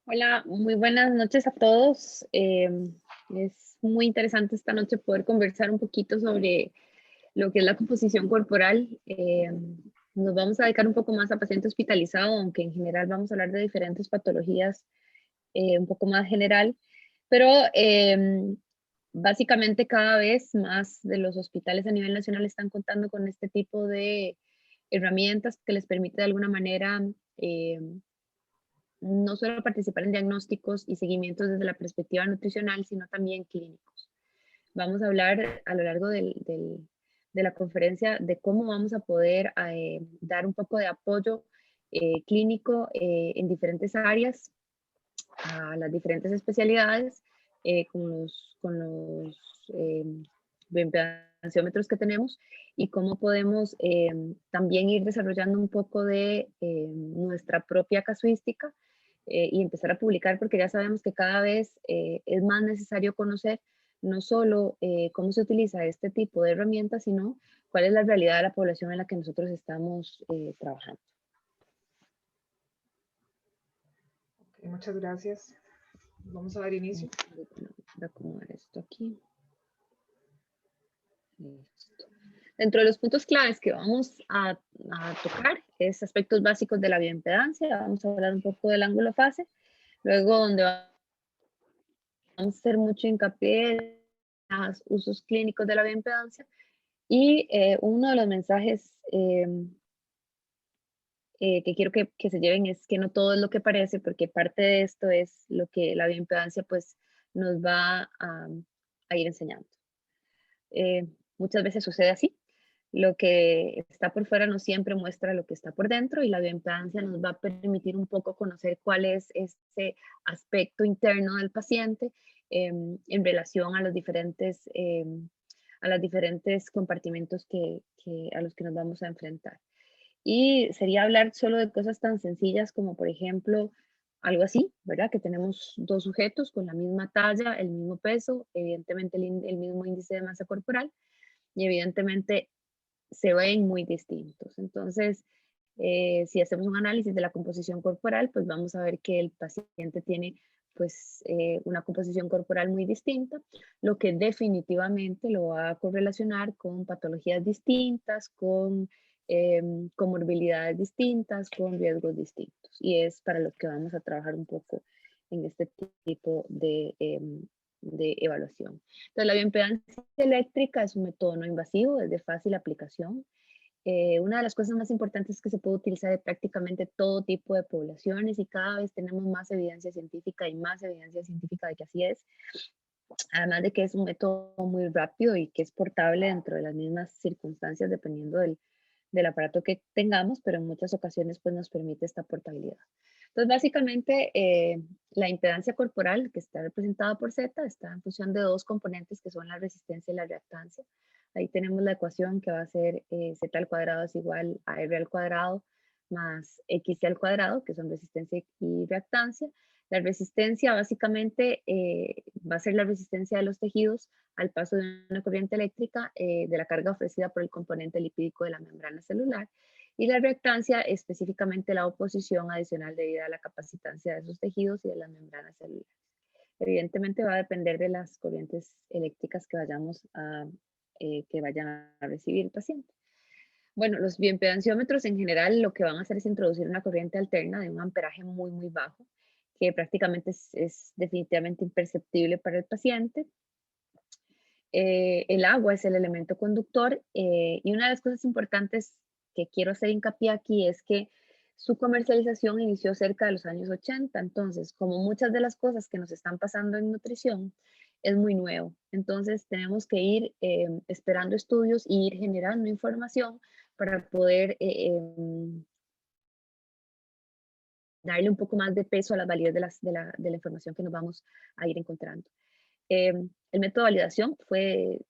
Hola, muy buenas noches a todos. Es muy interesante esta noche poder conversar un poquito sobre lo que es la composición corporal. Nos vamos a dedicar un poco más a paciente hospitalizado, aunque en general vamos a hablar de diferentes patologías un poco más general, pero básicamente cada vez más de los hospitales a nivel nacional están contando con este tipo de herramientas que les permite de alguna manera no solo participar en diagnósticos y seguimientos desde la perspectiva nutricional, sino también clínicos. Vamos a hablar a lo largo de la conferencia de cómo vamos a poder dar un poco de apoyo clínico en diferentes áreas, a las diferentes especialidades, con los bioimpedanciómetros que tenemos y cómo podemos también ir desarrollando un poco de nuestra propia casuística y empezar a publicar, porque ya sabemos que cada vez es más necesario conocer no solo cómo se utiliza este tipo de herramientas, sino cuál es la realidad de la población en la que nosotros estamos trabajando. Ok, muchas gracias. Vamos a dar inicio. Voy a acomodar esto aquí. Listo. Dentro de los puntos claves que vamos a tocar es aspectos básicos de la bioimpedancia. Vamos a hablar un poco del ángulo fase. Luego, donde vamos a hacer mucho hincapié en los usos clínicos de la bioimpedancia. Y uno de los mensajes que quiero que se lleven es que no todo es lo que parece, porque parte de esto es lo que la bioimpedancia pues, nos va a ir enseñando. Muchas veces sucede así. Lo que está por fuera no siempre muestra lo que está por dentro y la bioimpedancia nos va a permitir un poco conocer cuál es ese aspecto interno del paciente en relación a los diferentes compartimentos a los que nos vamos a enfrentar. Y sería hablar solo de cosas tan sencillas como, por ejemplo, algo así, ¿verdad? Que tenemos dos sujetos con la misma talla, el mismo peso, evidentemente el mismo índice de masa corporal y evidentemente se ven muy distintos. Entonces, si hacemos un análisis de la composición corporal, pues vamos a ver que el paciente tiene pues una composición corporal muy distinta, lo que definitivamente lo va a correlacionar con patologías distintas, con comorbilidades distintas, con riesgos distintos. Y es para lo que vamos a trabajar un poco en este tipo de evaluación. Entonces, la bioimpedancia eléctrica es un método no invasivo, es de fácil aplicación. Una de las cosas más importantes es que se puede utilizar de prácticamente todo tipo de poblaciones y cada vez tenemos más evidencia científica y más evidencia científica de que así es. Además de que es un método muy rápido y que es portable dentro de las mismas circunstancias dependiendo del aparato que tengamos, pero en muchas ocasiones pues nos permite esta portabilidad. Entonces básicamente la impedancia corporal que está representada por Z está en función de dos componentes que son la resistencia y la reactancia. Ahí tenemos la ecuación que va a ser Z al cuadrado es igual a R al cuadrado más X al cuadrado, que son resistencia y reactancia. La resistencia básicamente va a ser la resistencia de los tejidos al paso de una corriente eléctrica de la carga ofrecida por el componente lipídico de la membrana celular y la reactancia específicamente la oposición adicional debido a la capacitancia de esos tejidos y de las membranas celulares. Evidentemente va a depender de las corrientes eléctricas que vayan a recibir el paciente. Bueno, los bioimpedanciómetros en general lo que van a hacer es introducir una corriente alterna de un amperaje muy, muy bajo, que prácticamente es definitivamente imperceptible para el paciente. El agua es el elemento conductor y una de las cosas importantes que quiero hacer hincapié aquí es que su comercialización inició cerca de los años 80, entonces como muchas de las cosas que nos están pasando en nutrición es muy nuevo, entonces tenemos que ir esperando estudios y ir generando información para poder darle un poco más de peso a la validez de la información que nos vamos a ir encontrando. El método de validación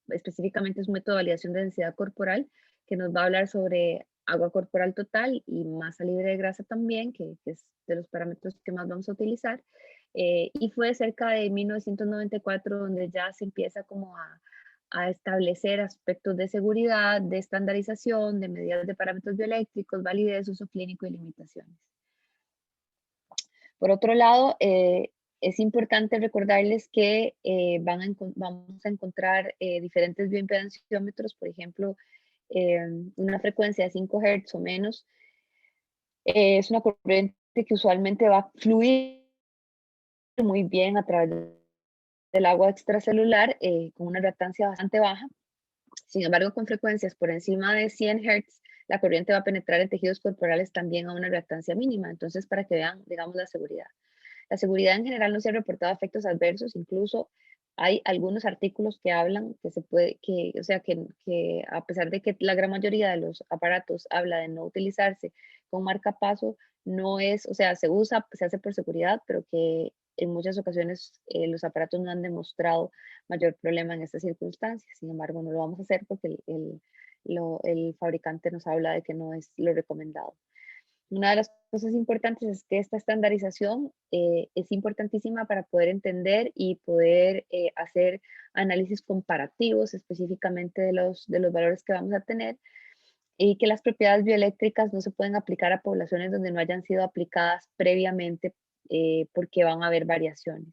específicamente es un método de validación de densidad corporal que nos va a hablar sobre agua corporal total y masa libre de grasa también, que es de los parámetros que más vamos a utilizar. Y fue cerca de 1994 donde ya se empieza como a establecer aspectos de seguridad, de estandarización, de medidas de parámetros bioeléctricos, validez, uso clínico y limitaciones. Por otro lado, es importante recordarles que vamos a encontrar diferentes bioimpedanciómetros, por ejemplo, una frecuencia de 5 Hz o menos, es una corriente que usualmente va a fluir muy bien a través del agua extracelular con una reactancia bastante baja. Sin embargo, con frecuencias por encima de 100 Hz, la corriente va a penetrar en tejidos corporales también a una reactancia mínima. Entonces, para que vean, digamos, la seguridad. La seguridad en general no se ha reportado efectos adversos, incluso hay algunos artículos que hablan que se puede, que, o sea, que a pesar de que la gran mayoría de los aparatos habla de no utilizarse con marcapaso, no es, o sea, se usa, se hace por seguridad, pero que en muchas ocasiones los aparatos no han demostrado mayor problema en estas circunstancias. Sin embargo, no lo vamos a hacer porque el fabricante nos habla de que no es lo recomendado. Una de las cosas importantes es que esta estandarización es importantísima para poder entender y poder hacer análisis comparativos específicamente de los valores que vamos a tener y que las propiedades bioeléctricas no se pueden aplicar a poblaciones donde no hayan sido aplicadas previamente porque van a haber variaciones.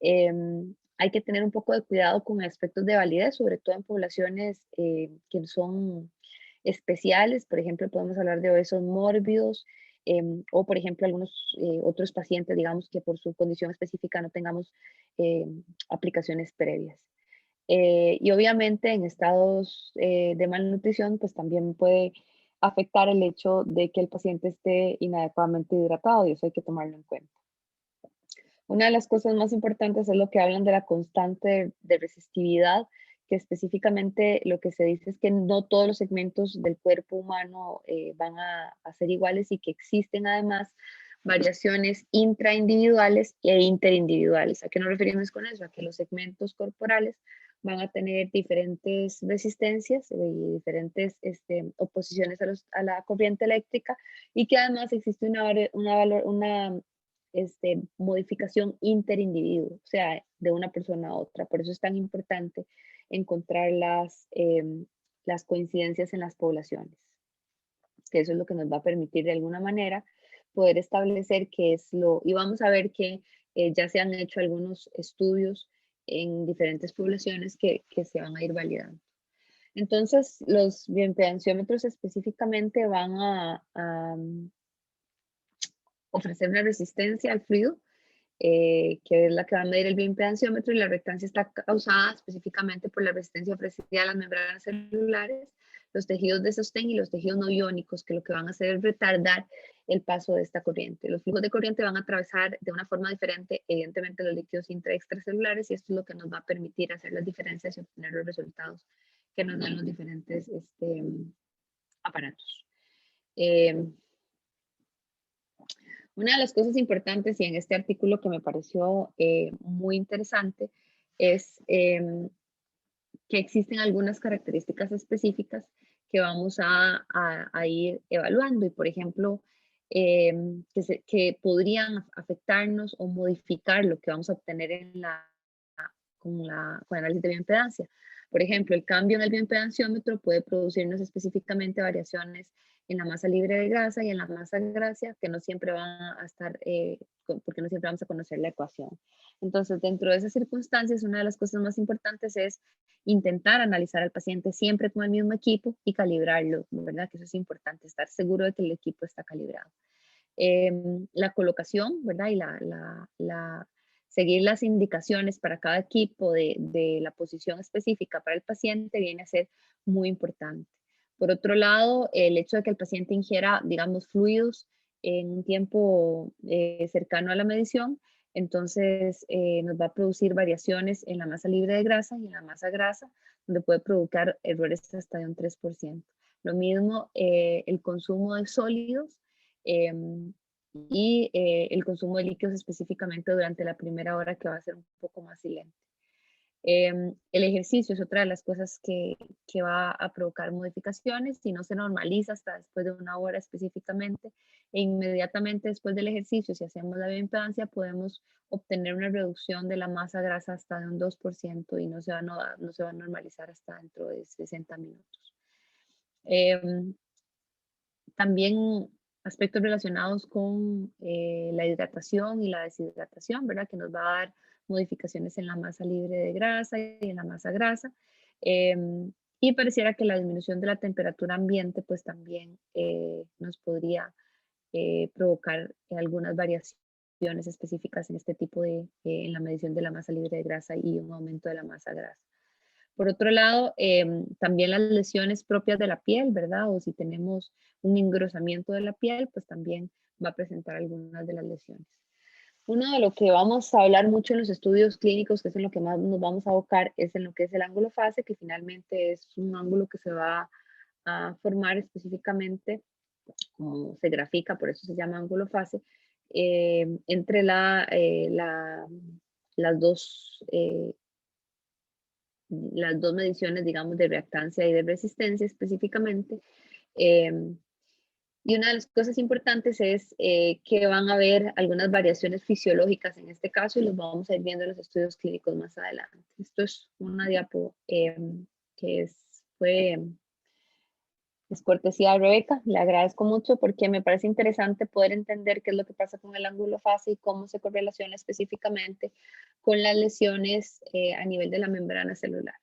Hay que tener un poco de cuidado con aspectos de validez, sobre todo en poblaciones que son especiales. Por ejemplo, podemos hablar de obesos mórbidos o, por ejemplo, algunos otros pacientes, digamos, que por su condición específica no tengamos aplicaciones previas. Y obviamente en estados de malnutrición, pues también puede afectar el hecho de que el paciente esté inadecuadamente hidratado y eso hay que tomarlo en cuenta. Una de las cosas más importantes es lo que hablan de la constante de resistividad, que específicamente lo que se dice es que no todos los segmentos del cuerpo humano van a ser iguales y que existen además variaciones intraindividuales e interindividuales. ¿A qué nos referimos con eso? A que los segmentos corporales van a tener diferentes resistencias y diferentes oposiciones a la corriente eléctrica y que además existe una modificación interindividuo, o sea, de una persona a otra. Por eso es tan importante encontrar las coincidencias en las poblaciones, que eso es lo que nos va a permitir de alguna manera poder establecer qué es y vamos a ver que ya se han hecho algunos estudios en diferentes poblaciones que se van a ir validando. Entonces, los bioimpedanciómetros específicamente van a ofrecer una resistencia al fluido que es la que va a medir el bioimpedanciómetro, y la reactancia está causada específicamente por la resistencia ofrecida a las membranas celulares, los tejidos de sostén y los tejidos no iónicos, que lo que van a hacer es retardar el paso de esta corriente. Los flujos de corriente van a atravesar de una forma diferente, evidentemente, los líquidos intra y extracelulares, y esto es lo que nos va a permitir hacer las diferencias y obtener los resultados que nos dan los diferentes aparatos. Una de las cosas importantes y en este artículo que me pareció muy interesante es que existen algunas características específicas que vamos a ir evaluando y, por ejemplo, que podrían afectarnos o modificar lo que vamos a obtener con el análisis de bioimpedancia. Por ejemplo, el cambio en el bioimpedanciómetro puede producirnos específicamente variaciones en la masa libre de grasa y en la masa grasa, que no siempre van a estar, porque no siempre vamos a conocer la ecuación. Entonces, dentro de esas circunstancias, una de las cosas más importantes es intentar analizar al paciente siempre con el mismo equipo y calibrarlo, ¿verdad? Que eso es importante, estar seguro de que el equipo está calibrado. La colocación, ¿verdad? Y seguir las indicaciones para cada equipo de la posición específica para el paciente viene a ser muy importante. Por otro lado, el hecho de que el paciente ingiera, digamos, fluidos en un tiempo cercano a la medición, entonces nos va a producir variaciones en la masa libre de grasa y en la masa grasa, donde puede provocar errores hasta de un 3%. Lo mismo el consumo de sólidos y el consumo de líquidos específicamente durante la primera hora, que va a ser un poco más silente. El ejercicio es otra de las cosas que va a provocar modificaciones. Si no se normaliza hasta después de una hora específicamente, e inmediatamente después del ejercicio, si hacemos la bioimpedancia, podemos obtener una reducción de la masa grasa hasta de un 2% y no se va a normalizar hasta dentro de 60 minutos. También aspectos relacionados con la hidratación y la deshidratación, ¿verdad? Que nos va a dar modificaciones en la masa libre de grasa y en la masa grasa. Y pareciera que la disminución de la temperatura ambiente, pues también nos podría provocar algunas variaciones específicas en este tipo de, en la medición de la masa libre de grasa y un aumento de la masa grasa. Por otro lado, también las lesiones propias de la piel, ¿verdad? O si tenemos un engrosamiento de la piel, pues también va a presentar algunas de las lesiones. Uno de lo que vamos a hablar mucho en los estudios clínicos, que es en lo que más nos vamos a abocar, es en lo que es el ángulo fase, que finalmente es un ángulo que se va a formar específicamente, como se grafica, por eso se llama ángulo fase, entre las dos mediciones, digamos, de reactancia y de resistencia específicamente. Em, y una de las cosas importantes es que van a haber algunas variaciones fisiológicas en este caso y los vamos a ir viendo en los estudios clínicos más adelante. Esto es una diapo fue es cortesía de Rebeca, le agradezco mucho porque me parece interesante poder entender qué es lo que pasa con el ángulo fase y cómo se correlaciona específicamente con las lesiones a nivel de la membrana celular.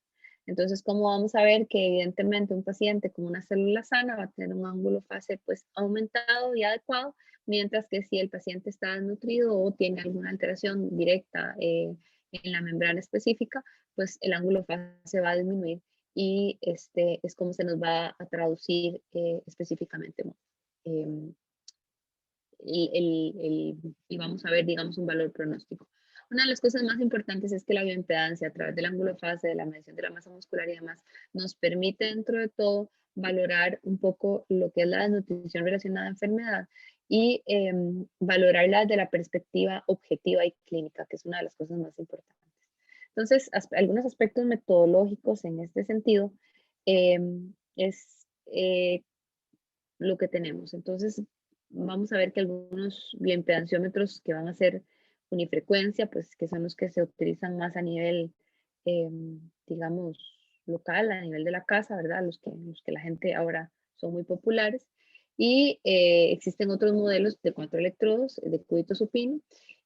Entonces, como vamos a ver que evidentemente un paciente con una célula sana va a tener un ángulo fase pues aumentado y adecuado, mientras que si el paciente está desnutrido o tiene alguna alteración directa en la membrana específica, pues el ángulo fase va a disminuir y es como se nos va a traducir específicamente em, y vamos a ver, digamos, un valor pronóstico. Una de las cosas más importantes es que la bioimpedancia a través del ángulo fase, de la medición de la masa muscular y demás, nos permite dentro de todo valorar un poco lo que es la desnutrición relacionada a enfermedad y valorarla desde la perspectiva objetiva y clínica, que es una de las cosas más importantes. Entonces, algunos aspectos metodológicos en este sentido es lo que tenemos. Entonces, vamos a ver que algunos bioimpedanciómetros que van a ser unifrecuencia, pues que son los que se utilizan más a nivel, digamos, local, a nivel de la casa, ¿verdad? Los que la gente ahora son muy populares. Y existen otros modelos de 4 electrodos, de cúbito supino,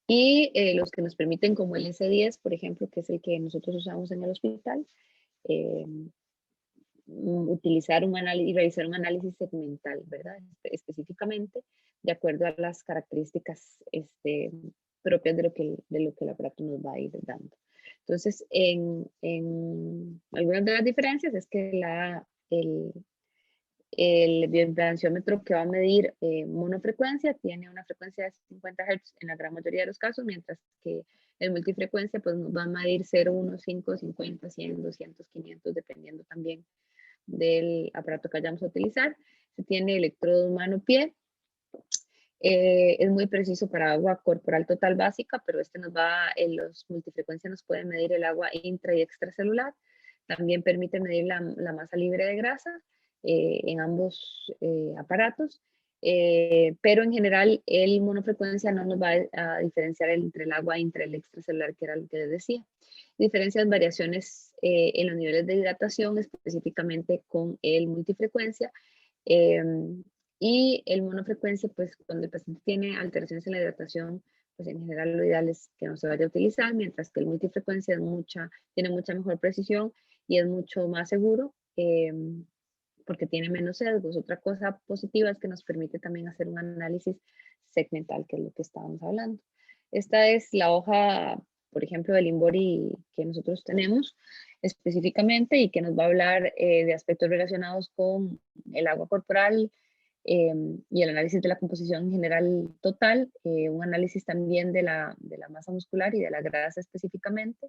y los que nos permiten, como el S10, por ejemplo, que es el que nosotros usamos en el hospital, eh, utilizar un análisis y realizar un análisis segmental, ¿verdad? Específicamente de acuerdo a las características propias de lo que el aparato nos va a ir dando. Entonces, en algunas de las diferencias es que el bioimpedanciómetro que va a medir monofrecuencia tiene una frecuencia de 50 Hz en la gran mayoría de los casos, mientras que el multifrecuencia pues nos va a medir 0, 1, 5, 50, 100, 200, 500, dependiendo también del aparato que vayamos a utilizar. Se tiene electrodo mano-pie. Es muy preciso para agua corporal total básica, pero en los multifrecuencia nos puede medir el agua intra y extracelular. También permite medir la masa libre de grasa en ambos aparatos. Pero en general el monofrecuencia no nos va a diferenciar entre el agua intra y el extracelular, que era lo que les decía. Diferencias, variaciones en los niveles de hidratación, específicamente con el multifrecuencia. Y el monofrecuencia, pues cuando el paciente tiene alteraciones en la hidratación, pues en general lo ideal es que no se vaya a utilizar, mientras que el multifrecuencia tiene mucha mejor precisión y es mucho más seguro porque tiene menos sesgos. Otra cosa positiva es que nos permite también hacer un análisis segmental, que es lo que estábamos hablando. Esta es la hoja, por ejemplo, del Inbody que nosotros tenemos específicamente y que nos va a hablar de aspectos relacionados con el agua corporal y el análisis de la composición en general total, un análisis también de la masa muscular y de la grasa específicamente,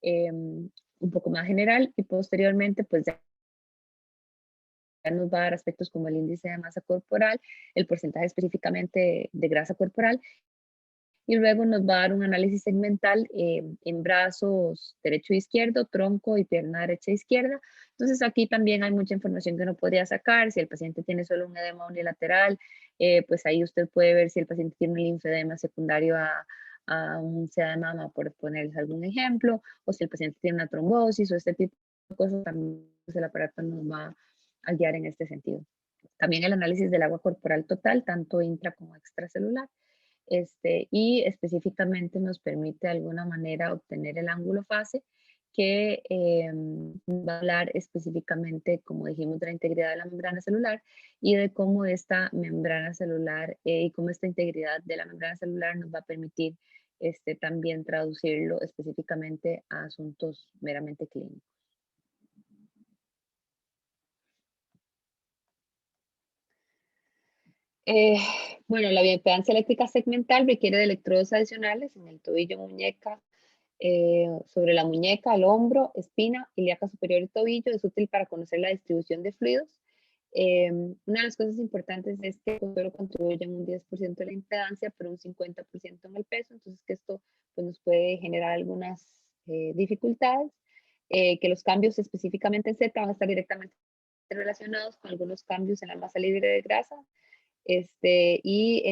un poco más general, y posteriormente pues ya nos va a dar aspectos como el índice de masa corporal, el porcentaje específicamente de grasa corporal, y luego nos va a dar un análisis segmental en brazos derecho e izquierdo, tronco y pierna derecha e izquierda. Entonces aquí también hay mucha información que uno podría sacar. Si el paciente tiene solo un edema unilateral, pues ahí usted puede ver si el paciente tiene un linfedema secundario a un SEA de mama, por ponerles algún ejemplo, o si el paciente tiene una trombosis o este tipo de cosas, también el aparato nos va a guiar en este sentido. También el análisis del agua corporal total, tanto intra como extracelular. Y específicamente nos permite de alguna manera obtener el ángulo fase que va a hablar específicamente, como dijimos, de la integridad de la membrana celular y de cómo esta membrana celular y cómo esta integridad de la membrana celular nos va a permitir también traducirlo específicamente a asuntos meramente clínicos. Eh, bueno, la bioimpedancia eléctrica segmental requiere de electrodos adicionales en el tobillo, muñeca, sobre la muñeca, el hombro, espina, ilíaca superior y tobillo. Es útil para conocer la distribución de fluidos. Una de las cosas importantes es que solo contribuyen un 10% de la impedancia, pero un 50% en el peso. Entonces, que esto pues, nos puede generar algunas dificultades. Que los cambios específicamente en Z van a estar directamente relacionados con algunos cambios en la masa libre de grasa y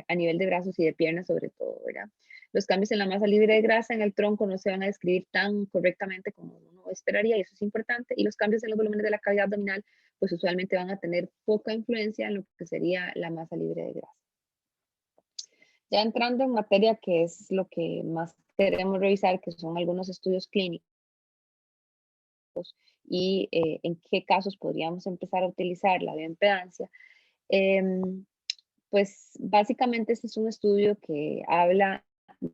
a nivel de brazos y de piernas sobre todo, ¿verdad? Los cambios en la masa libre de grasa en el tronco no se van a describir tan correctamente como uno esperaría y eso es importante. Y los cambios en los volúmenes de la cavidad abdominal pues usualmente van a tener poca influencia en lo que sería la masa libre de grasa. Ya entrando en materia que es lo que más queremos revisar, que son algunos estudios clínicos y en qué casos podríamos empezar a utilizar la bioimpedancia. Pues básicamente este es un estudio que habla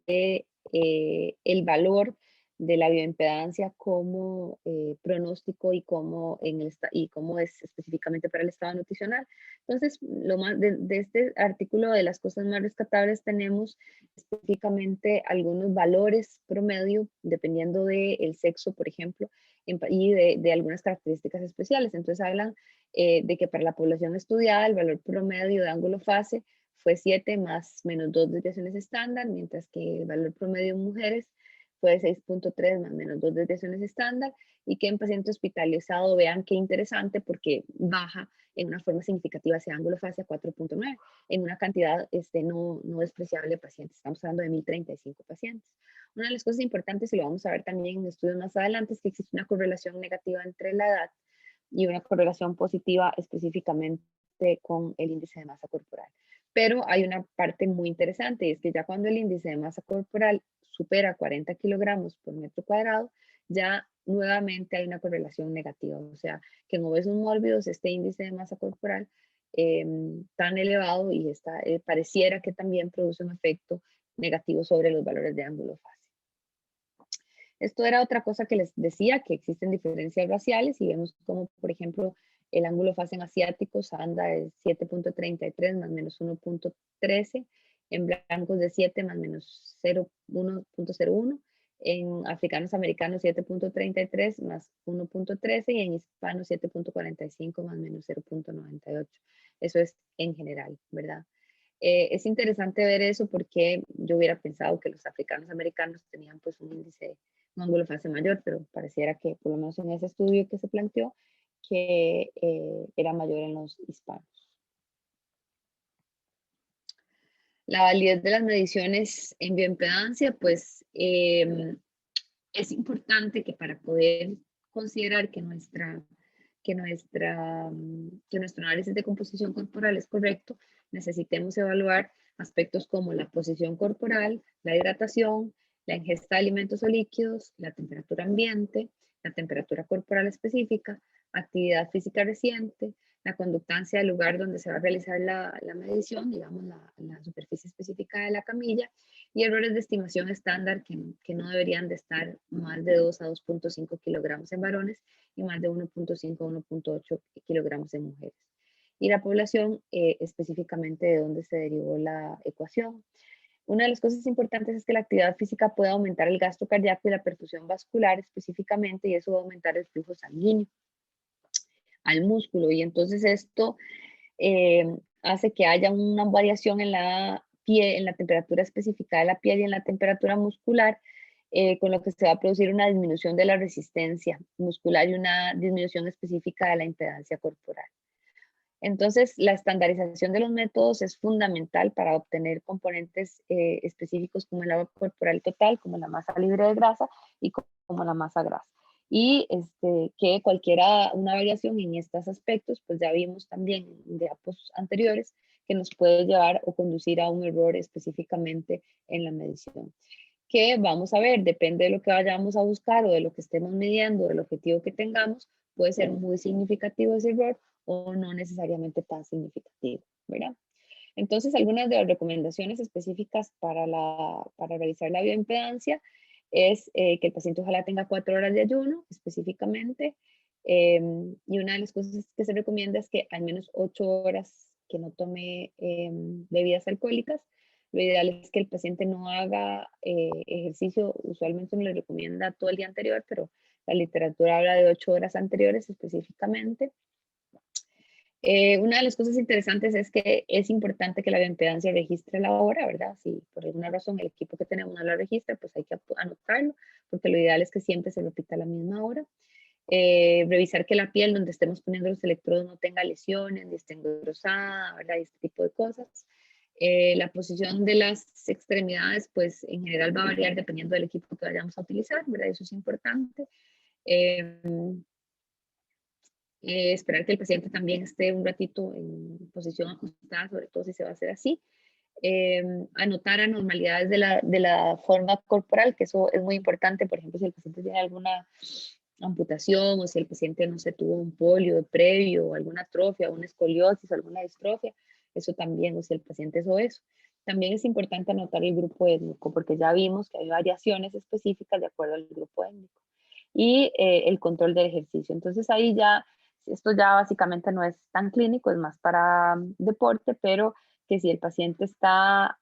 de el valor de la bioimpedancia como pronóstico y cómo es específicamente para el estado nutricional. Entonces, de este artículo, de las cosas más rescatables, tenemos específicamente algunos valores promedio, dependiendo del sexo, por ejemplo, y de algunas características especiales. Entonces, hablan de que para la población estudiada el valor promedio de ángulo fase fue 7 más menos 2 desviaciones estándar, mientras que el valor promedio en mujeres fue 6.3 más menos 2 desviaciones estándar, y que en paciente hospitalizado, vean qué interesante, porque baja en una forma significativa ese ángulo fase a 4.9, en una cantidad no despreciable de pacientes. Estamos hablando de 1035 pacientes. Una de las cosas importantes, y lo vamos a ver también en estudios más adelante, es que existe una correlación negativa entre la edad y una correlación positiva específicamente con el índice de masa corporal. Pero hay una parte muy interesante y es que ya cuando el índice de masa corporal supera 40 kilogramos por metro cuadrado, ya nuevamente hay una correlación negativa. O sea, que en obesos mórbidos este índice de masa corporal tan elevado y pareciera que también produce un efecto negativo sobre los valores de ángulo fase. Esto era otra cosa que les decía, que existen diferencias raciales y vemos como, por ejemplo, el ángulo fase en asiáticos anda de 7.33 más menos 1.13, en blancos de 7 más menos 1.01, en africanos americanos 7.33 más 1.13 y en hispanos 7.45 más menos 0.98. Eso es en general, ¿verdad? Es interesante ver eso porque yo hubiera pensado que los africanos americanos tenían pues un índice, un ángulo fase mayor, pero pareciera que por lo menos en ese estudio que se planteó, que era mayor en los hispanos. La validez de las mediciones en bioimpedancia, pues es importante que para poder considerar que nuestro análisis de composición corporal es correcto, necesitemos evaluar aspectos como la posición corporal, la hidratación, la ingesta de alimentos o líquidos, la temperatura ambiente, la temperatura corporal específica, actividad física reciente, la conductancia del lugar donde se va a realizar la medición, digamos la superficie específica de la camilla, y errores de estimación estándar que no deberían de estar más de 2 a 2.5 kilogramos en varones y más de 1.5 a 1.8 kilogramos en mujeres. Y la población específicamente de dónde se derivó la ecuación. Una de las cosas importantes es que la actividad física puede aumentar el gasto cardíaco y la perfusión vascular específicamente, y eso va a aumentar el flujo sanguíneo al músculo. Y entonces esto hace que haya una variación en la piel, en la temperatura específica de la piel y en la temperatura muscular, con lo que se va a producir una disminución de la resistencia muscular y una disminución específica de la impedancia corporal. Entonces, la estandarización de los métodos es fundamental para obtener componentes específicos como el agua corporal total, como la masa libre de grasa y como la masa grasa. y que una variación en estos aspectos, pues ya vimos también en diapos anteriores, que nos puede llevar o conducir a un error específicamente en la medición. Que vamos a ver, depende de lo que vayamos a buscar o de lo que estemos midiendo, del objetivo que tengamos, puede ser muy significativo ese error o no necesariamente tan significativo, ¿verdad? Entonces, algunas de las recomendaciones específicas para realizar la bioimpedancia es que el paciente ojalá tenga 4 horas de ayuno específicamente, y una de las cosas que se recomienda es que al menos 8 horas que no tome bebidas alcohólicas. Lo ideal es que el paciente no haga ejercicio, usualmente no le recomienda todo el día anterior, pero la literatura habla de 8 horas anteriores específicamente. Una de las cosas interesantes es que es importante que la bioimpedancia registre la hora, ¿verdad? Si por alguna razón el equipo que tenemos no la registra, pues hay que anotarlo, porque lo ideal es que siempre se repita a la misma hora. Revisar que la piel donde estemos poniendo los electrodos no tenga lesiones, ni esté engrosada, ¿verdad? Y este tipo de cosas. La posición de las extremidades, pues en general va a variar dependiendo del equipo que vayamos a utilizar, ¿verdad? Eso es importante. Esperar que el paciente también esté un ratito en posición ajustada, sobre todo si se va a hacer así. Anotar anormalidades de la forma corporal, que eso es muy importante. Por ejemplo, si el paciente tiene alguna amputación o si el paciente, no sé, tuvo un polio previo, o alguna atrofia, una escoliosis, o alguna distrofia, eso también, o si el paciente es obeso. También es importante anotar el grupo étnico, porque ya vimos que hay variaciones específicas de acuerdo al grupo étnico. Y el control del ejercicio. Entonces ahí ya, esto ya básicamente no es tan clínico, es más para deporte, pero que si el paciente está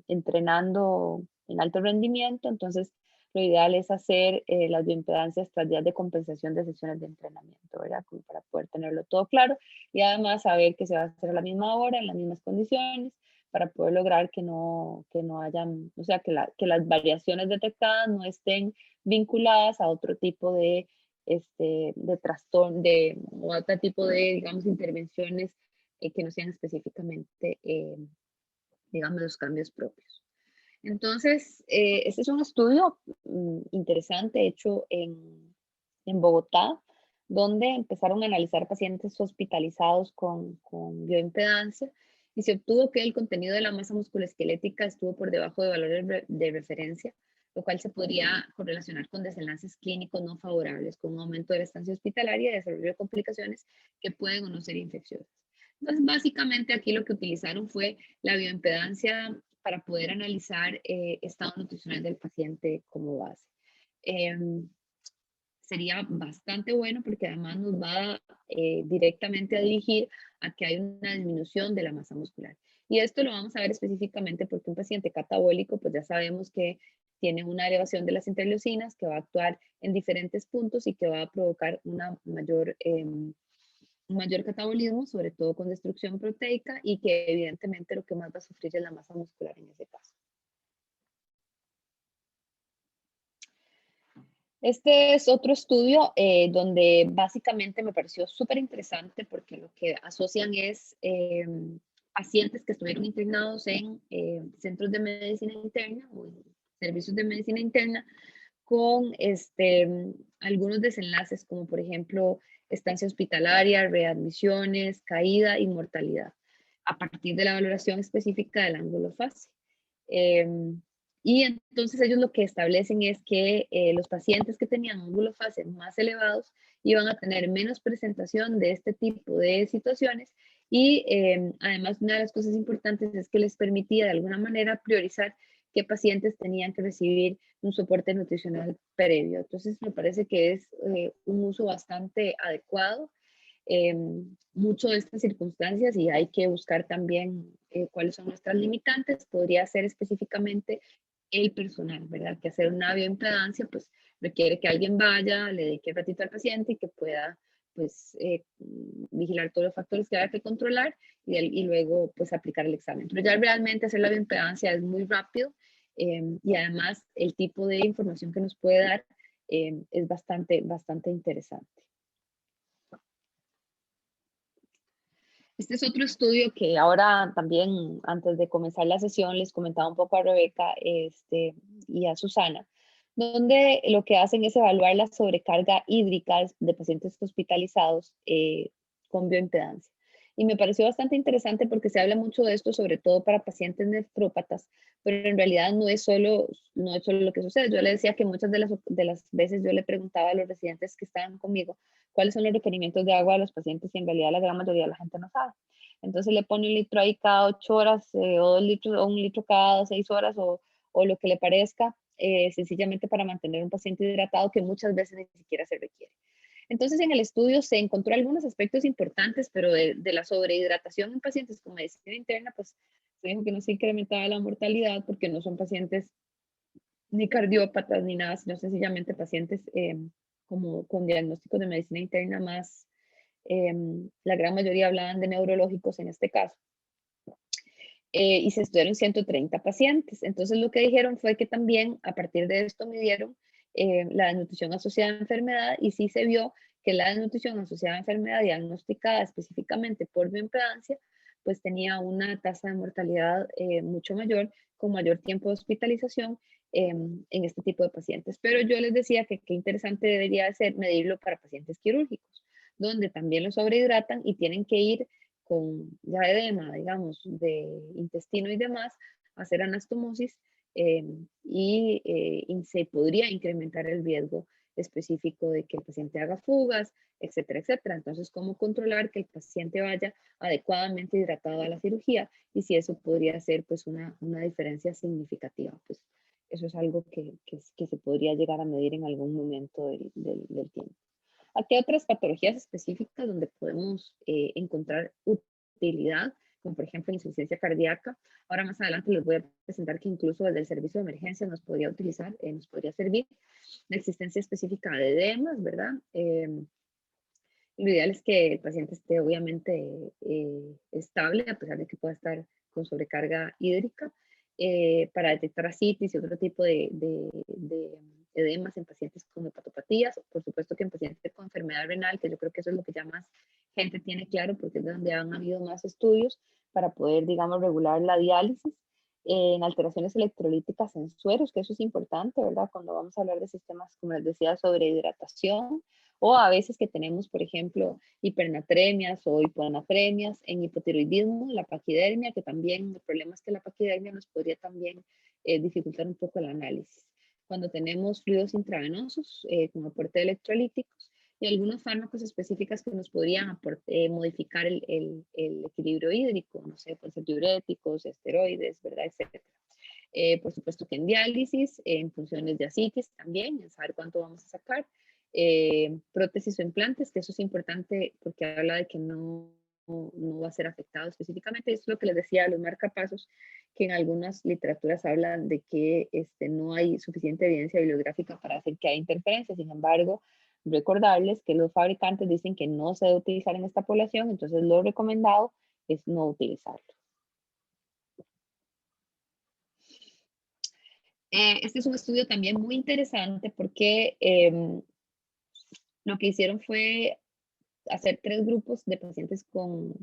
entrenando en alto rendimiento, entonces lo ideal es hacer las bioimpedancias tras días de compensación de sesiones de entrenamiento, ¿verdad? Como para poder tenerlo todo claro y además saber que se va a hacer a la misma hora, en las mismas condiciones, para poder lograr que no hayan, o sea, que las variaciones detectadas no estén vinculadas a otro tipo de trastorno, o a otro tipo de, digamos, intervenciones que no sean específicamente, digamos, los cambios propios. Entonces, este es un estudio interesante hecho en Bogotá, donde empezaron a analizar pacientes hospitalizados con bioimpedancia y se obtuvo que el contenido de la masa musculoesquelética estuvo por debajo de valores de referencia, lo cual se podría correlacionar con desenlaces clínicos no favorables, con un aumento de la estancia hospitalaria y desarrollo de complicaciones que pueden o no ser infecciosas. Entonces, básicamente aquí lo que utilizaron fue la bioimpedancia para poder analizar estado nutricional del paciente como base. Sería bastante bueno porque además nos va directamente a dirigir a que hay una disminución de la masa muscular. Y esto lo vamos a ver específicamente porque un paciente catabólico, pues ya sabemos que tiene una elevación de las interleucinas que va a actuar en diferentes puntos y que va a provocar una un mayor catabolismo, sobre todo con destrucción proteica, y que evidentemente lo que más va a sufrir es la masa muscular en ese caso. Este es otro estudio donde básicamente me pareció súper interesante porque lo que asocian es pacientes que estuvieron internados en centros de medicina interna o en servicios de medicina interna con algunos desenlaces como por ejemplo estancia hospitalaria, readmisiones, caída y mortalidad a partir de la valoración específica del ángulo fase. Y entonces ellos lo que establecen es que los pacientes que tenían ángulos fase más elevados iban a tener menos presentación de este tipo de situaciones y además una de las cosas importantes es que les permitía de alguna manera priorizar qué pacientes tenían que recibir un soporte nutricional previo. Entonces me parece que es un uso bastante adecuado mucho de estas circunstancias y hay que buscar también cuáles son nuestras limitantes. Podría ser específicamente el personal, ¿verdad? Que hacer una bioimpedancia pues requiere que alguien vaya, le dedique un ratito al paciente y que pueda pues vigilar todos los factores que haya que controlar y luego pues aplicar el examen. Pero ya realmente hacer la bioimpedancia es muy rápido y además el tipo de información que nos puede dar es bastante interesante. Este es otro estudio que ahora también, antes de comenzar la sesión, les comentaba un poco a Rebeca y a Susana, donde lo que hacen es evaluar la sobrecarga hídrica de pacientes hospitalizados con bioimpedancia. Y me pareció bastante interesante porque se habla mucho de esto, sobre todo para pacientes nefrópatas, pero en realidad no es solo lo que sucede. Yo le decía que muchas de las veces yo le preguntaba a los residentes que estaban conmigo cuáles son los requerimientos de agua de los pacientes y en realidad la gran mayoría de la gente no sabe. Entonces le pone un litro ahí cada 8 horas o 2 litros o un litro cada 6 horas o lo que le parezca, sencillamente para mantener un paciente hidratado que muchas veces ni siquiera se requiere. Entonces, en el estudio se encontró algunos aspectos importantes, pero de la sobrehidratación en pacientes con medicina interna, pues se dijo que no se incrementaba la mortalidad porque no son pacientes ni cardiópatas ni nada, sino sencillamente pacientes como con diagnósticos de medicina interna más, la gran mayoría hablaban de neurológicos en este caso. Y se estudiaron 130 pacientes. Entonces lo que dijeron fue que también a partir de esto midieron la desnutrición asociada a enfermedad y sí se vio que la desnutrición asociada a enfermedad diagnosticada específicamente por bioimpedancia, pues tenía una tasa de mortalidad mucho mayor, con mayor tiempo de hospitalización en este tipo de pacientes. Pero yo les decía que qué interesante debería ser medirlo para pacientes quirúrgicos, donde también los sobrehidratan y tienen que ir con ya edema, digamos, de intestino y demás, hacer anastomosis y se podría incrementar el riesgo específico de que el paciente haga fugas, etcétera, etcétera. Entonces, ¿cómo controlar que el paciente vaya adecuadamente hidratado a la cirugía? Y si eso podría ser pues una diferencia significativa, pues eso es algo que se podría llegar a medir en algún momento del tiempo. Aquí hay otras patologías específicas donde podemos encontrar utilidad, como por ejemplo insuficiencia cardíaca. Ahora más adelante les voy a presentar que incluso desde el servicio de emergencia nos podría utilizar, nos podría servir. La existencia específica de edemas, ¿verdad? Lo ideal es que el paciente esté obviamente estable, a pesar de que pueda estar con sobrecarga hídrica, para detectar ascitis y otro tipo de edemas en pacientes con hepatopatías, por supuesto que en pacientes con enfermedad renal, que yo creo que eso es lo que ya más gente tiene claro, porque es de donde han habido más estudios para poder, digamos, regular la diálisis, en alteraciones electrolíticas en sueros, que eso es importante, ¿verdad? Cuando vamos a hablar de sistemas, como les decía, sobre hidratación, o a veces que tenemos, por ejemplo, hipernatremias o hiponatremias, en hipotiroidismo, la paquidermia, que también el problema es que la paquidermia nos podría también dificultar un poco el análisis. Cuando tenemos fluidos intravenosos con aporte de electrolíticos y algunos fármacos específicos que nos podrían modificar el equilibrio hídrico, no sé, pueden ser diuréticos, esteroides, ¿verdad? Etcétera. Por supuesto que en diálisis, en funciones de ascitis también, en saber cuánto vamos a sacar. Prótesis o implantes, que eso es importante porque habla de que no va a ser afectado específicamente. Eso es lo que les decía a los marcapasos, que en algunas literaturas hablan de que no hay suficiente evidencia bibliográfica para hacer que haya interferencia. Sin embargo, recordarles que los fabricantes dicen que no se debe utilizar en esta población, entonces lo recomendado es no utilizarlo. Este es un estudio también muy interesante porque lo que hicieron fue hacer 3 grupos de pacientes con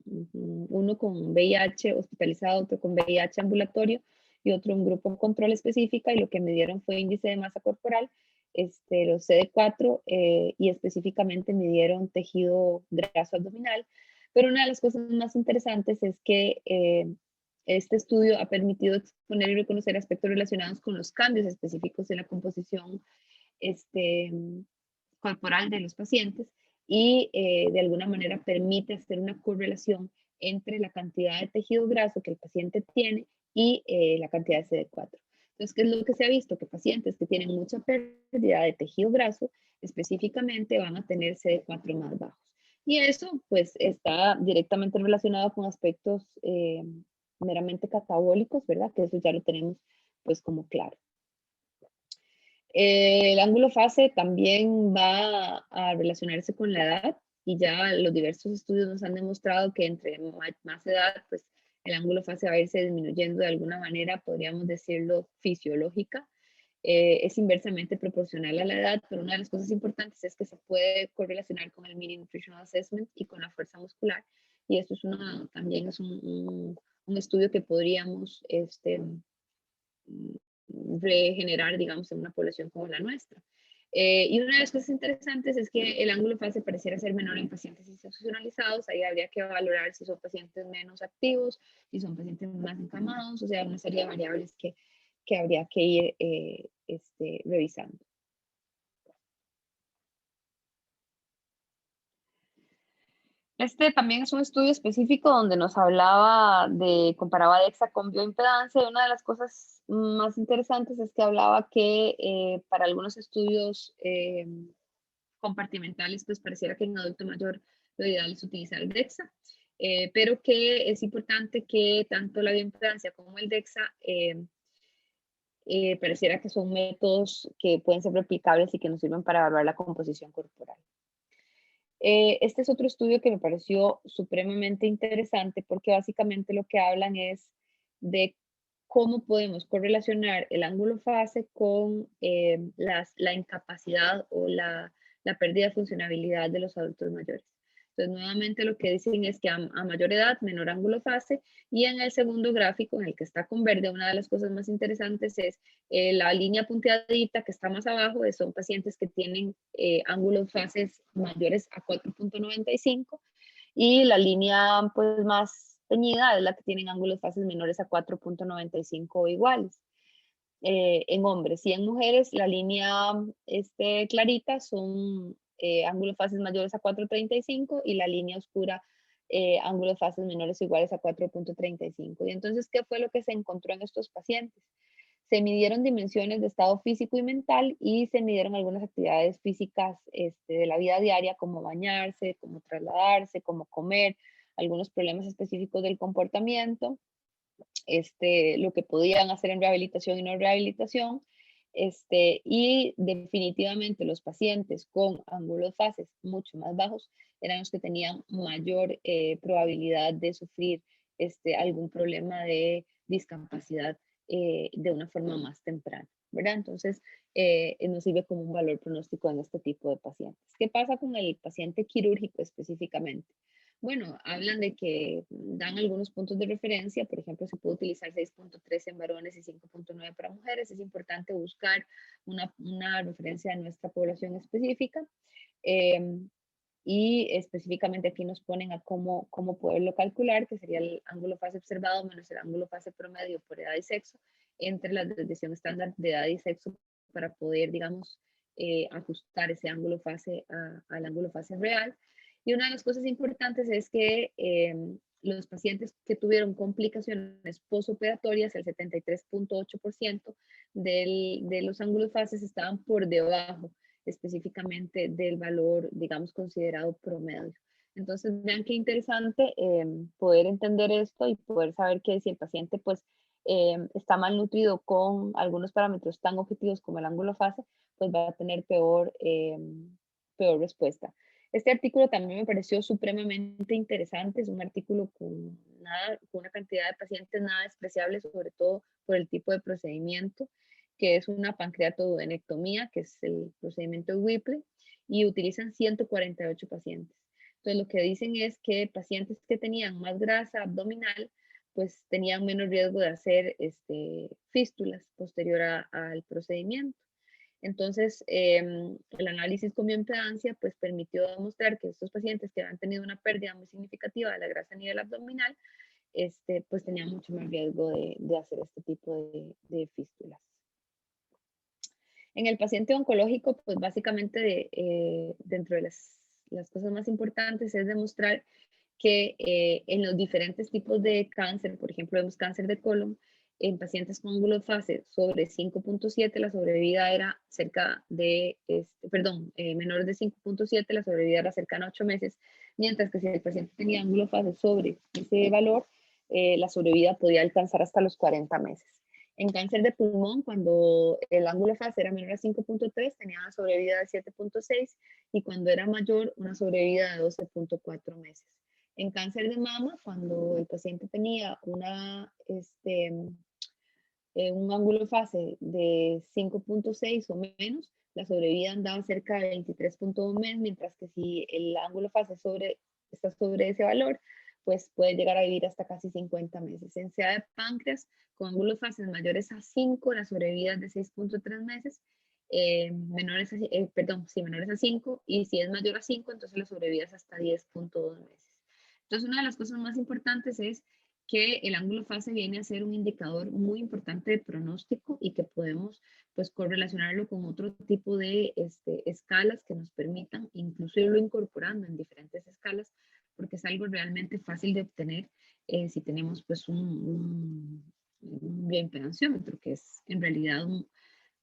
uno con VIH hospitalizado, otro con VIH ambulatorio y otro un grupo control específica, y lo que midieron fue índice de masa corporal, los CD4 y específicamente midieron tejido graso abdominal. Pero una de las cosas más interesantes es que este estudio ha permitido exponer y reconocer aspectos relacionados con los cambios específicos en la composición este, corporal de los pacientes y de alguna manera permite hacer una correlación entre la cantidad de tejido graso que el paciente tiene y la cantidad de CD4. Entonces, ¿qué es lo que se ha visto? Que pacientes que tienen mucha pérdida de tejido graso específicamente van a tener CD4 más bajos. Y eso pues está directamente relacionado con aspectos meramente catabólicos, ¿verdad? Que eso ya lo tenemos pues como claro. El ángulo fase también va a relacionarse con la edad y ya los diversos estudios nos han demostrado que entre más edad, pues el ángulo fase va a irse disminuyendo de alguna manera, podríamos decirlo, fisiológica. Es inversamente proporcional a la edad, pero una de las cosas importantes es que se puede correlacionar con el Mini Nutritional Assessment y con la fuerza muscular. Y esto es también es un estudio que podríamos regenerar, digamos, en una población como la nuestra. Y una de las cosas interesantes es que el ángulo fase pareciera ser menor en pacientes institucionalizados. Ahí habría que valorar si son pacientes menos activos, si son pacientes más encamados, o sea, una serie de variables que habría que ir revisando. Este también es un estudio específico donde nos hablaba comparaba DEXA con bioimpedancia, y una de las cosas más interesantes es que hablaba que para algunos estudios compartimentales, pues pareciera que en un adulto mayor lo ideal es utilizar el DEXA, pero que es importante que tanto la bioimpedancia como el DEXA pareciera que son métodos que pueden ser replicables y que nos sirven para evaluar la composición corporal. Este es otro estudio que me pareció supremamente interesante porque básicamente lo que hablan es de cómo podemos correlacionar el ángulo fase con la incapacidad o la pérdida de funcionabilidad de los adultos mayores. Entonces, nuevamente lo que dicen es que a mayor edad, menor ángulo fase, y en el segundo gráfico, en el que está con verde, una de las cosas más interesantes es la línea punteadita que está más abajo, son pacientes que tienen ángulos fases mayores a 4.95, y la línea pues más teñida es la que tienen ángulos fases menores a 4.95 o iguales. En hombres y en mujeres, la línea clarita son ángulos fases mayores a 4.35 y la línea oscura ángulos fases menores o iguales a 4.35. Y entonces, ¿qué fue lo que se encontró en estos pacientes? Se midieron dimensiones de estado físico y mental y se midieron algunas actividades físicas de la vida diaria, como bañarse, como trasladarse, como comer, algunos problemas específicos del comportamiento, lo que podían hacer en rehabilitación y no rehabilitación. Y definitivamente los pacientes con ángulos fases mucho más bajos eran los que tenían mayor probabilidad de sufrir algún problema de discapacidad de una forma más temprana, ¿verdad? Entonces, nos sirve como un valor pronóstico en este tipo de pacientes. ¿Qué pasa con el paciente quirúrgico específicamente? Bueno, hablan de que dan algunos puntos de referencia, por ejemplo, se puede utilizar 6.3 en varones y 5.9 para mujeres. Es importante buscar una referencia de nuestra población específica. Y específicamente aquí nos ponen a cómo poderlo calcular, que sería el ángulo fase observado menos el ángulo fase promedio por edad y sexo, entre la desviación estándar de edad y sexo, para poder, digamos, ajustar ese ángulo fase al ángulo fase real. Y una de las cosas importantes es que los pacientes que tuvieron complicaciones posoperatorias, el 73.8% de los ángulos fases estaban por debajo específicamente del valor, digamos, considerado promedio. Entonces, vean qué interesante poder entender esto y poder saber que si el paciente pues está malnutrido con algunos parámetros tan objetivos como el ángulo fase, pues va a tener peor respuesta. Este artículo también me pareció supremamente interesante. Es un artículo con una cantidad de pacientes nada despreciable, sobre todo por el tipo de procedimiento, que es una pancreatoduodenectomía, que es el procedimiento de Whipple, y utilizan 148 pacientes. Entonces, lo que dicen es que pacientes que tenían más grasa abdominal, pues tenían menos riesgo de hacer fístulas posterior al procedimiento. Entonces, el análisis con bioimpedancia pues permitió demostrar que estos pacientes que habían tenido una pérdida muy significativa de la grasa a nivel abdominal, pues tenían mucho más riesgo de hacer este tipo de fístulas. En el paciente oncológico, pues básicamente dentro de las cosas más importantes es demostrar que en los diferentes tipos de cáncer, por ejemplo, vemos cáncer de colon, en pacientes con ángulo fase sobre 5.7, la sobrevida era cerca de, menor de 5.7, la sobrevida era cercana a 8 meses, mientras que si el paciente tenía ángulo fase sobre ese valor, la sobrevida podía alcanzar hasta los 40 meses. En cáncer de pulmón, cuando el ángulo fase era menor a 5.3, tenía una sobrevida de 7.6, y cuando era mayor, una sobrevida de 12.4 meses. En cáncer de mama, cuando el paciente tenía un ángulo fase de 5.6 o menos, la sobrevida andaba cerca de 23.1 meses, mientras que si el ángulo fase está sobre ese valor, pues puede llegar a vivir hasta casi 50 meses. En CA de páncreas, con ángulos fases mayores a 5, la sobrevida es de 6.3 meses, menores a 5, y si es mayor a 5, entonces la sobrevida es hasta 10.2 meses. Entonces, una de las cosas más importantes es que el ángulo fase viene a ser un indicador muy importante de pronóstico y que podemos pues correlacionarlo con otro tipo de escalas que nos permitan incluso irlo incorporando en diferentes escalas, porque es algo realmente fácil de obtener si tenemos pues un bioimpedanciómetro, que es en realidad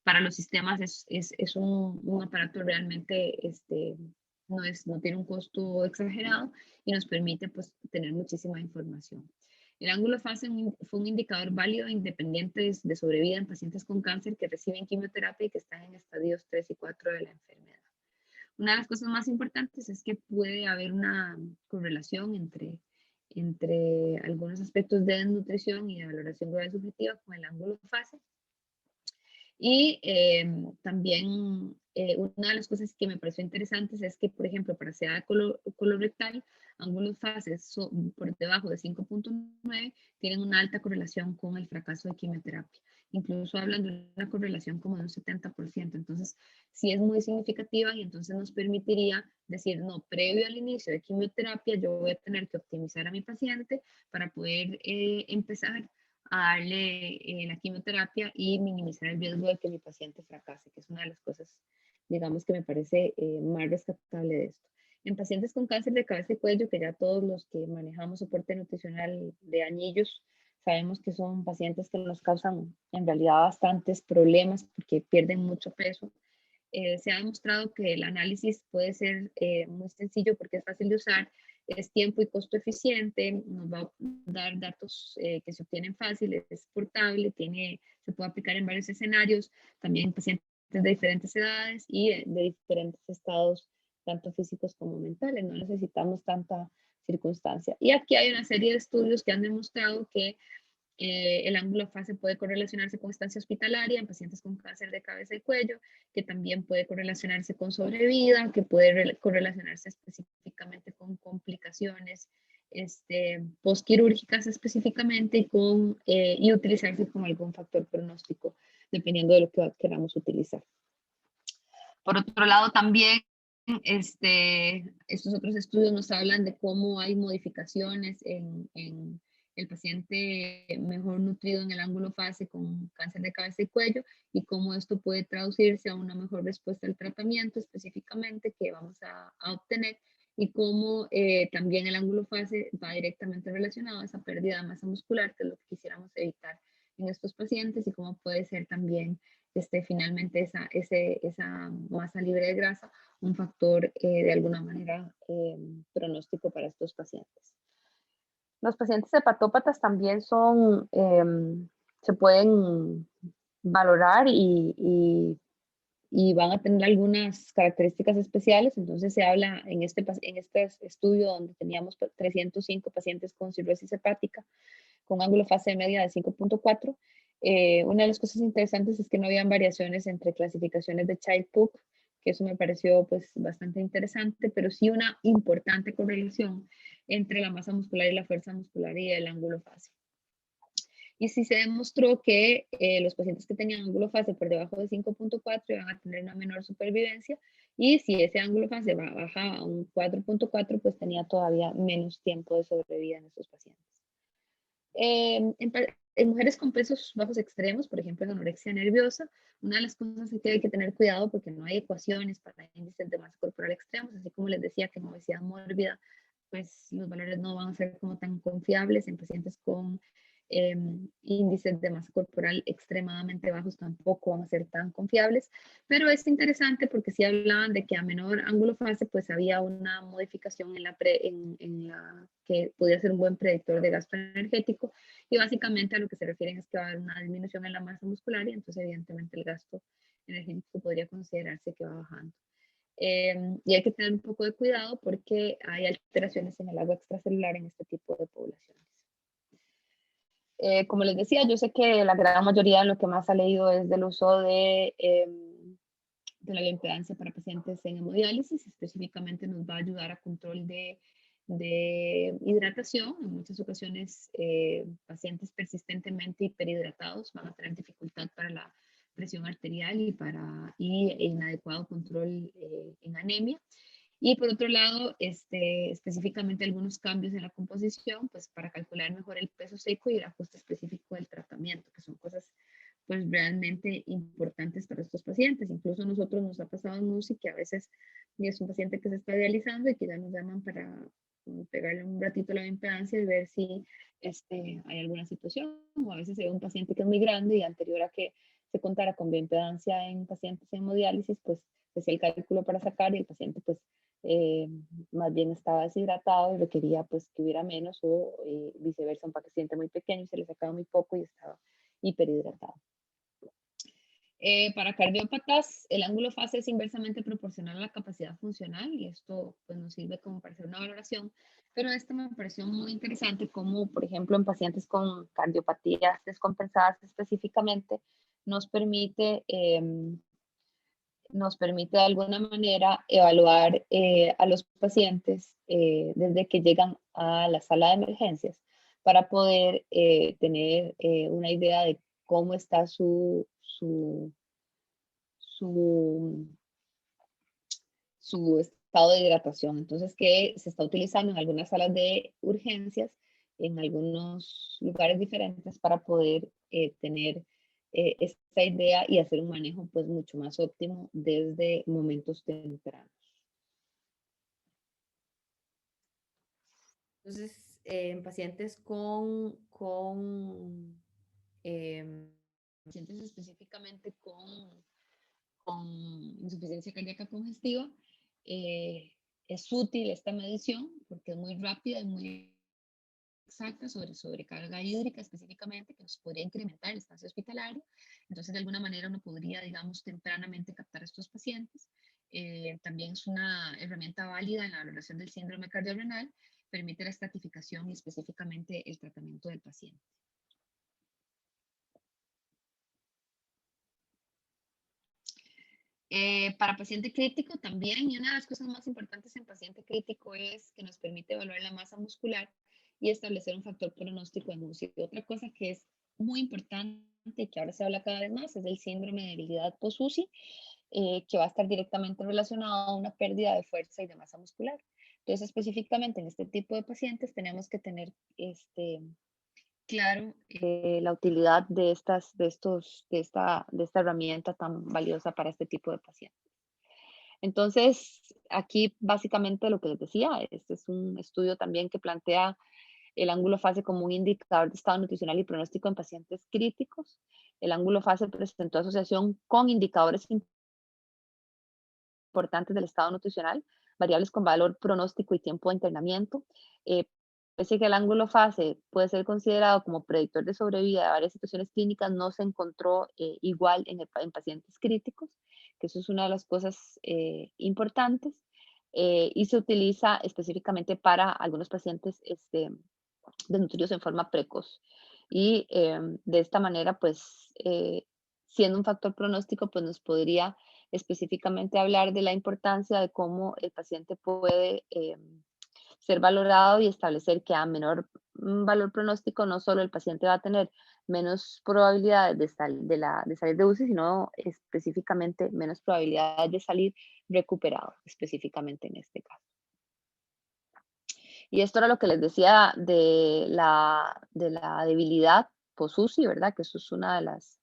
para los sistemas es un aparato realmente no tiene un costo exagerado y nos permite pues tener muchísima información. El ángulo fase fue un indicador válido e independiente de sobrevida en pacientes con cáncer que reciben quimioterapia y que están en estadios 3 y 4 de la enfermedad. Una de las cosas más importantes es que puede haber una correlación entre algunos aspectos de desnutrición y de valoración global subjetiva con el ángulo fase. Y también una de las cosas que me pareció interesantes es que, por ejemplo, para CA colorectal, ángulos fases por debajo de 5.9 tienen una alta correlación con el fracaso de quimioterapia. Incluso hablan de una correlación como de un 70%. Entonces, sí es muy significativa y entonces nos permitiría decir, no, previo al inicio de quimioterapia, yo voy a tener que optimizar a mi paciente para poder empezar a darle la quimioterapia y minimizar el riesgo de que mi paciente fracase, que es una de las cosas, digamos, que me parece más rescatable de esto. En pacientes con cáncer de cabeza y cuello, que ya todos los que manejamos soporte nutricional de anillos, sabemos que son pacientes que nos causan en realidad bastantes problemas porque pierden mucho peso. Se ha demostrado que el análisis puede ser muy sencillo porque es fácil de usar, es tiempo y costo eficiente, nos va a dar datos que se obtienen fáciles, es portable, se puede aplicar en varios escenarios, también en pacientes de diferentes edades y de diferentes estados, tanto físicos como mentales, no necesitamos tanta circunstancia. Y aquí hay una serie de estudios que han demostrado que el ángulo fase puede correlacionarse con estancia hospitalaria en pacientes con cáncer de cabeza y cuello, que también puede correlacionarse con sobrevida, que puede correlacionarse específicamente con complicaciones postquirúrgicas específicamente y utilizarse como algún factor pronóstico, dependiendo de lo que queramos utilizar. Por otro lado, también estos otros estudios nos hablan de cómo hay modificaciones en el paciente mejor nutrido en el ángulo fase con cáncer de cabeza y cuello y cómo esto puede traducirse a una mejor respuesta al tratamiento específicamente que vamos a obtener y cómo también el ángulo fase va directamente relacionado a esa pérdida de masa muscular, que es lo que quisiéramos evitar en estos pacientes y cómo puede ser también finalmente esa masa libre de grasa un factor de alguna manera pronóstico para estos pacientes. Los pacientes hepatópatas también se pueden valorar y van a tener algunas características especiales. Entonces se habla en este estudio donde teníamos 305 pacientes con cirrosis hepática con ángulo fase media de 5.4. Una de las cosas interesantes es que no habían variaciones entre clasificaciones de Child-Pugh, que eso me pareció pues bastante interesante, pero sí una importante correlación entre la masa muscular y la fuerza muscular y el ángulo fase. Y sí se demostró que los pacientes que tenían ángulo fase por debajo de 5.4 iban a tener una menor supervivencia y si ese ángulo fase baja a un 4.4 pues tenía todavía menos tiempo de sobrevida en estos pacientes. En mujeres con pesos bajos extremos, por ejemplo en anorexia nerviosa, una de las cosas es que hay que tener cuidado porque no hay ecuaciones para índices de masa corporal extremos, así como les decía que en obesidad mórbida, pues los valores no van a ser como tan confiables en pacientes con índices de masa corporal extremadamente bajos tampoco van a ser tan confiables, pero es interesante porque sí hablaban de que a menor ángulo fase pues había una modificación en la que podía ser un buen predictor de gasto energético y básicamente a lo que se refieren es que va a haber una disminución en la masa muscular y entonces evidentemente el gasto energético podría considerarse que va bajando. Y hay que tener un poco de cuidado porque hay alteraciones en el agua extracelular en este tipo de poblaciones. Como les decía, yo sé que la gran mayoría de lo que más ha leído es del uso de la bioimpedancia para pacientes en hemodiálisis. Específicamente nos va a ayudar a control de de hidratación. En muchas ocasiones, pacientes persistentemente hiperhidratados van a tener dificultad para la presión arterial y inadecuado control en anemia. Y por otro lado, específicamente algunos cambios en la composición, pues para calcular mejor el peso seco y el ajuste específico del tratamiento, que son cosas pues realmente importantes para estos pacientes. Incluso a nosotros nos ha pasado en UCI que a veces es un paciente que se está dializando y que ya nos llaman para pegarle un ratito a la impedancia y ver si hay alguna situación, o a veces hay un paciente que es muy grande y anterior a que se contara con bioimpedancia en pacientes en hemodiálisis, pues hacía el cálculo para sacar y el paciente pues más bien estaba deshidratado y requería pues que hubiera menos, o viceversa, un paciente muy pequeño y se le sacaba muy poco y estaba hiperhidratado. Para cardiópatas, el ángulo fase es inversamente proporcional a la capacidad funcional y esto pues, nos sirve como para hacer una valoración, pero esto me pareció muy interesante como, por ejemplo, en pacientes con cardiopatías descompensadas específicamente, nos permite de alguna manera evaluar a los pacientes desde que llegan a la sala de emergencias para poder tener una idea de cómo está su, su estado de hidratación. Entonces, que se está utilizando en algunas salas de urgencias, en algunos lugares diferentes para poder tener esta idea y hacer un manejo pues mucho más óptimo desde momentos tempranos. Entonces, en pacientes Pacientes específicamente con insuficiencia cardíaca congestiva, es útil esta medición porque es muy rápida y muy exacta sobre sobrecarga hídrica específicamente, que nos podría incrementar el estancia hospitalaria. Entonces, de alguna manera uno podría, digamos, tempranamente captar a estos pacientes. También es una herramienta válida en la valoración del síndrome cardiorrenal, permite la estratificación y específicamente el tratamiento del paciente. Para paciente crítico también, y una de las cosas más importantes en paciente crítico es que nos permite evaluar la masa muscular y establecer un factor pronóstico en UCI. Otra cosa que es muy importante y que ahora se habla cada vez más es el síndrome de debilidad post-UCI, que va a estar directamente relacionado a una pérdida de fuerza y de masa muscular. Entonces, específicamente en este tipo de pacientes tenemos que tener claro la utilidad de esta herramienta tan valiosa para este tipo de pacientes. Entonces, aquí básicamente lo que les decía, este es un estudio también que plantea el ángulo fase como un indicador de estado nutricional y pronóstico en pacientes críticos. El ángulo fase presentó asociación con indicadores importantes del estado nutricional, variables con valor pronóstico y tiempo de internamiento. Pese que el ángulo fase puede ser considerado como predictor de sobrevida de varias situaciones clínicas, no se encontró igual en pacientes críticos, que eso es una de las cosas importantes, y se utiliza específicamente para algunos pacientes desnutridos en forma precoz. Y de esta manera, pues, siendo un factor pronóstico, pues nos podría específicamente hablar de la importancia de cómo el paciente puede ser valorado y establecer que a menor valor pronóstico no solo el paciente va a tener menos probabilidades de salir de UCI, sino específicamente menos probabilidades de salir recuperado, específicamente en este caso. Y esto era lo que les decía de la debilidad post-UCI, ¿verdad? Que eso es una de las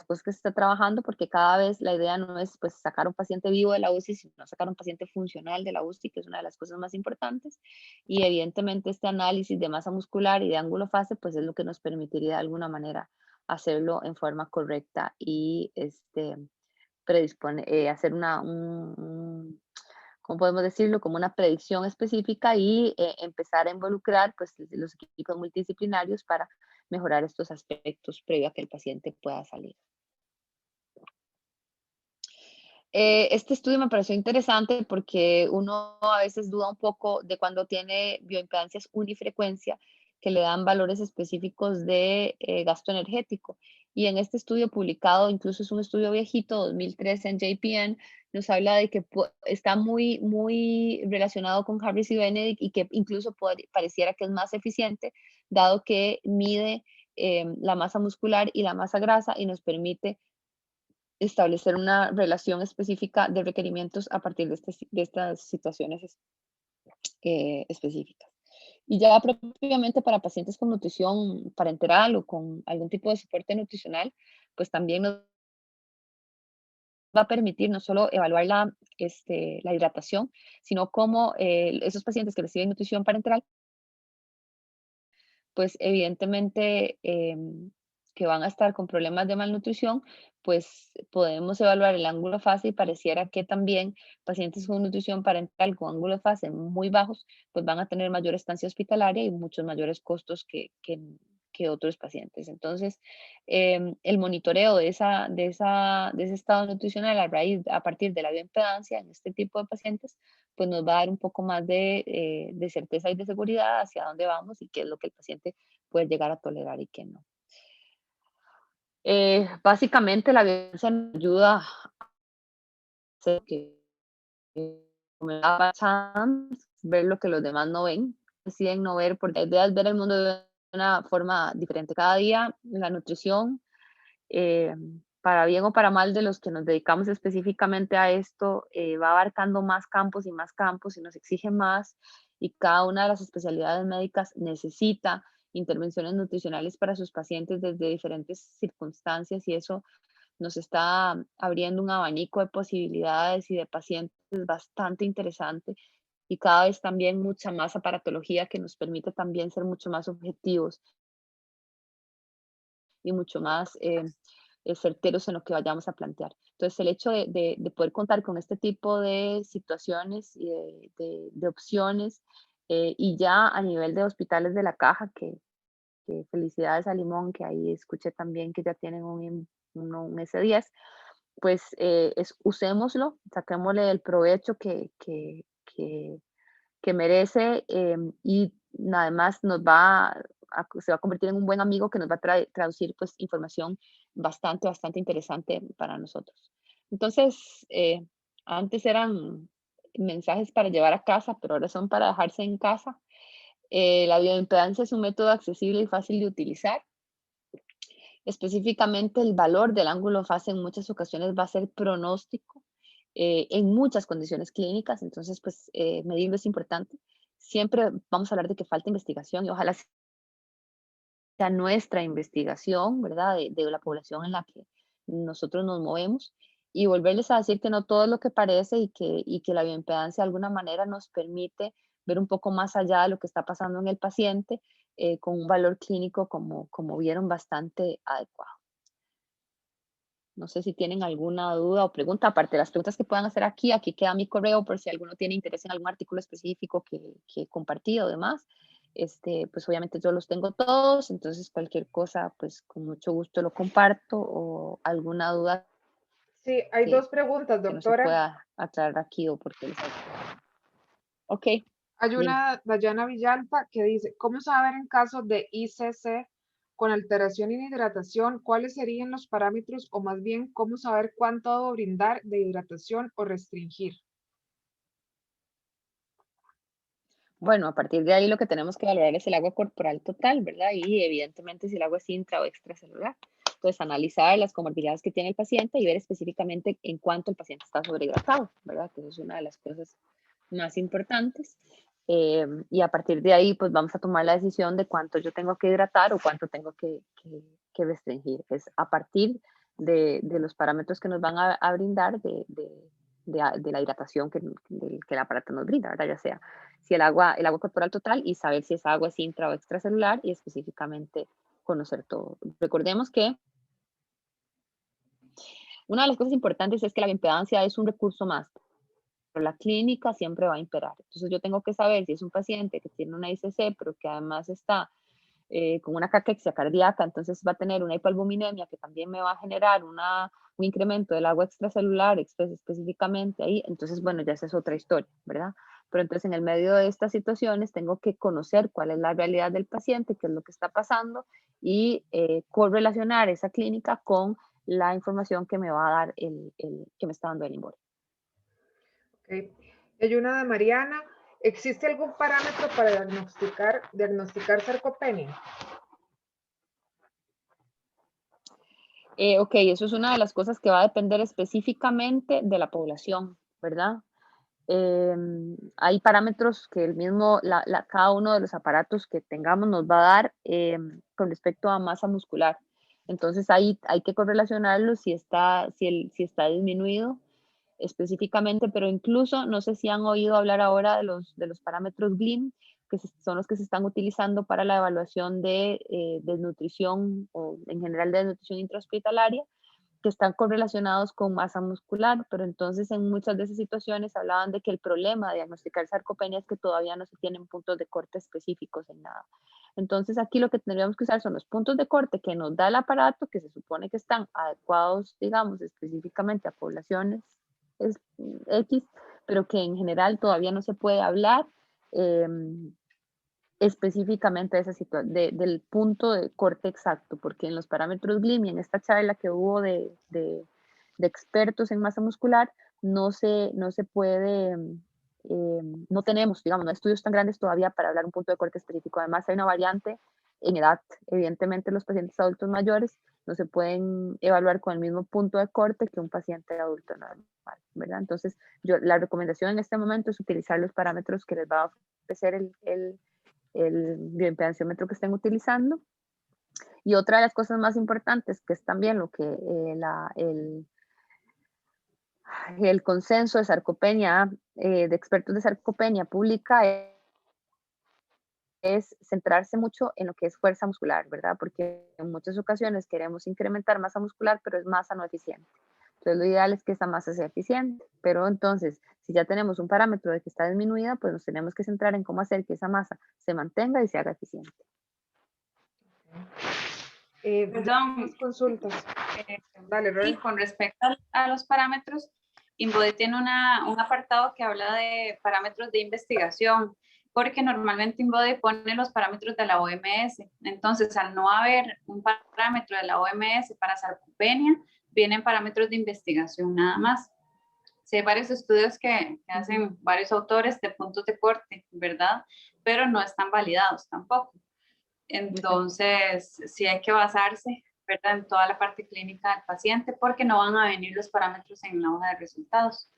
cosas que se está trabajando, porque cada vez la idea no es pues sacar un paciente vivo de la UCI, sino sacar un paciente funcional de la UCI, que es una de las cosas más importantes. Y evidentemente este análisis de masa muscular y de ángulo fase, pues es lo que nos permitiría de alguna manera hacerlo en forma correcta y hacer ¿cómo podemos decirlo? Como una predicción específica y empezar a involucrar pues, los equipos multidisciplinarios para mejorar estos aspectos previo a que el paciente pueda salir. Este estudio me pareció interesante porque uno a veces duda un poco de cuando tiene bioimpedancias unifrecuencia que le dan valores específicos de gasto energético. Y en este estudio publicado, incluso es un estudio viejito, 2013 en JPN, nos habla de que está muy, muy relacionado con Harris y Benedict y que incluso pareciera que es más eficiente, dado que mide la masa muscular y la masa grasa y nos permite establecer una relación específica de requerimientos a partir de estas situaciones específicas. Y ya propiamente para pacientes con nutrición parenteral o con algún tipo de soporte nutricional, pues también nos va a permitir no solo evaluar la hidratación, sino cómo esos pacientes que reciben nutrición parenteral, pues evidentemente que van a estar con problemas de malnutrición, pues podemos evaluar el ángulo fase y pareciera que también pacientes con nutrición parental con ángulo fase muy bajos, pues van a tener mayor estancia hospitalaria y muchos mayores costos que otros pacientes. Entonces, el monitoreo de ese estado nutricional a partir de la bioimpedancia en este tipo de pacientes, pues nos va a dar un poco más de certeza y de seguridad hacia dónde vamos y qué es lo que el paciente puede llegar a tolerar y qué no. Básicamente la bioimpedancia nos ayuda a hacer que como daba chance, ver lo que los demás no ven, deciden no ver, porque la idea es ver el mundo de una forma diferente. Cada día la nutrición, eh, para bien o para mal de los que nos dedicamos específicamente a esto, va abarcando más campos y nos exige más y cada una de las especialidades médicas necesita intervenciones nutricionales para sus pacientes desde diferentes circunstancias y eso nos está abriendo un abanico de posibilidades y de pacientes bastante interesante y cada vez también mucha más aparatología que nos permite también ser mucho más objetivos y mucho más certeros en lo que vayamos a plantear. Entonces, el hecho de poder contar con este tipo de situaciones y de opciones y ya a nivel de hospitales de la caja, que felicidades a Limón, que ahí escuché también que ya tienen un S10, pues usémoslo, saquémosle el provecho que merece y además se va a convertir en un buen amigo que nos va a traducir pues información bastante interesante para nosotros. Entonces, antes eran mensajes para llevar a casa, pero ahora son para dejarse en casa. La bioimpedancia es un método accesible y fácil de utilizar. Específicamente el valor del ángulo fase en muchas ocasiones va a ser pronóstico en muchas condiciones clínicas, entonces pues medirlo es importante. Siempre vamos a hablar de que falta investigación y ojalá sea nuestra investigación, ¿verdad? De la población en la que nosotros nos movemos y volverles a decir que no todo es lo que parece y que la bioimpedancia de alguna manera nos permite ver un poco más allá de lo que está pasando en el paciente con un valor clínico como vieron bastante adecuado. No sé si tienen alguna duda o pregunta, aparte de las preguntas que puedan hacer aquí queda mi correo por si alguno tiene interés en algún artículo específico que compartí o demás. Pues obviamente yo los tengo todos, entonces cualquier cosa, pues con mucho gusto lo comparto o alguna duda Sí, hay que, dos preguntas, que no se doctora. pueda aclarar aquí o porque les... Ok, Hay dime. una, Dayana Villalpa, que dice, ¿cómo saber en caso de ICC con alteración en hidratación cuáles serían los parámetros o más bien cómo saber cuánto debo brindar de hidratación o restringir? Bueno, a partir de ahí lo que tenemos que valorar es el agua corporal total, ¿verdad? Y evidentemente si el agua es intra o extracelular. Entonces, analizar las comorbilidades que tiene el paciente y ver específicamente en cuánto el paciente está sobrehidratado, ¿verdad? Que eso es una de las cosas más importantes. Y a partir de ahí, pues vamos a tomar la decisión de cuánto yo tengo que hidratar o cuánto tengo que restringir. Es a partir de los parámetros que nos van a brindar de la hidratación que el aparato nos brinda, ¿verdad? Ya sea si el agua corporal total y saber si esa agua es intra o extracelular y específicamente conocer todo. Recordemos que una de las cosas importantes es que la impedancia es un recurso más, pero la clínica siempre va a imperar. Entonces yo tengo que saber si es un paciente que tiene una ICC, pero que además está con una caquexia cardíaca, entonces va a tener una hipoalbuminemia que también me va a generar un incremento del agua extracelular específicamente ahí, entonces bueno, ya esa es otra historia, ¿verdad? Pero entonces en el medio de estas situaciones tengo que conocer cuál es la realidad del paciente, qué es lo que está pasando y correlacionar esa clínica con la información que me va a dar que me está dando el Inbody. Ok. Hay una de Mariana. ¿Existe algún parámetro para diagnosticar sarcopenia? Ok, eso es una de las cosas que va a depender específicamente de la población, ¿verdad? Hay parámetros que el mismo, cada uno de los aparatos que tengamos nos va a dar con respecto a masa muscular. Entonces ahí hay que correlacionarlo si está disminuido específicamente, pero incluso no sé si han oído hablar ahora de los parámetros GLIM, que son los que se están utilizando para la evaluación de desnutrición o en general de desnutrición intrahospitalaria, que están correlacionados con masa muscular, pero entonces en muchas de esas situaciones hablaban de que el problema de diagnosticar sarcopenia es que todavía no se tienen puntos de corte específicos en nada. Entonces aquí lo que tendríamos que usar son los puntos de corte que nos da el aparato, que se supone que están adecuados, digamos, específicamente a poblaciones X, pero que en general todavía no se puede hablar específicamente del punto de corte exacto, porque en los parámetros GLIM y en esta charla que hubo de expertos en masa muscular, no se puede, no tenemos, digamos, no hay estudios tan grandes todavía para hablar un punto de corte específico. Además, hay una variante en edad. Evidentemente, los pacientes adultos mayores no se pueden evaluar con el mismo punto de corte que un paciente adulto normal, ¿verdad? Entonces, la recomendación en este momento es utilizar los parámetros que les va a ofrecer el bioimpedanciómetro que estén utilizando. Y otra de las cosas más importantes, que es también lo que el consenso de sarcopenia, de expertos de sarcopenia publica, es centrarse mucho en lo que es fuerza muscular, ¿verdad? Porque en muchas ocasiones queremos incrementar masa muscular, pero es masa no eficiente. Entonces, lo ideal es que esa masa sea eficiente, pero entonces, si ya tenemos un parámetro de que está disminuida, pues nos tenemos que centrar en cómo hacer que esa masa se mantenga y se haga eficiente. Perdón, consultas. Dale, Roy. Y con respecto a los parámetros, InBody tiene un apartado que habla de parámetros de investigación, porque normalmente InBody pone los parámetros de la OMS. Entonces, al no haber un parámetro de la OMS para sarcopenia, vienen parámetros de investigación nada más. Sí, hay varios estudios que hacen varios autores de puntos de corte, ¿verdad? Pero no están validados tampoco. Entonces, sí hay que basarse, ¿verdad?, en toda la parte clínica del paciente, porque no van a venir los parámetros en la hoja de resultados.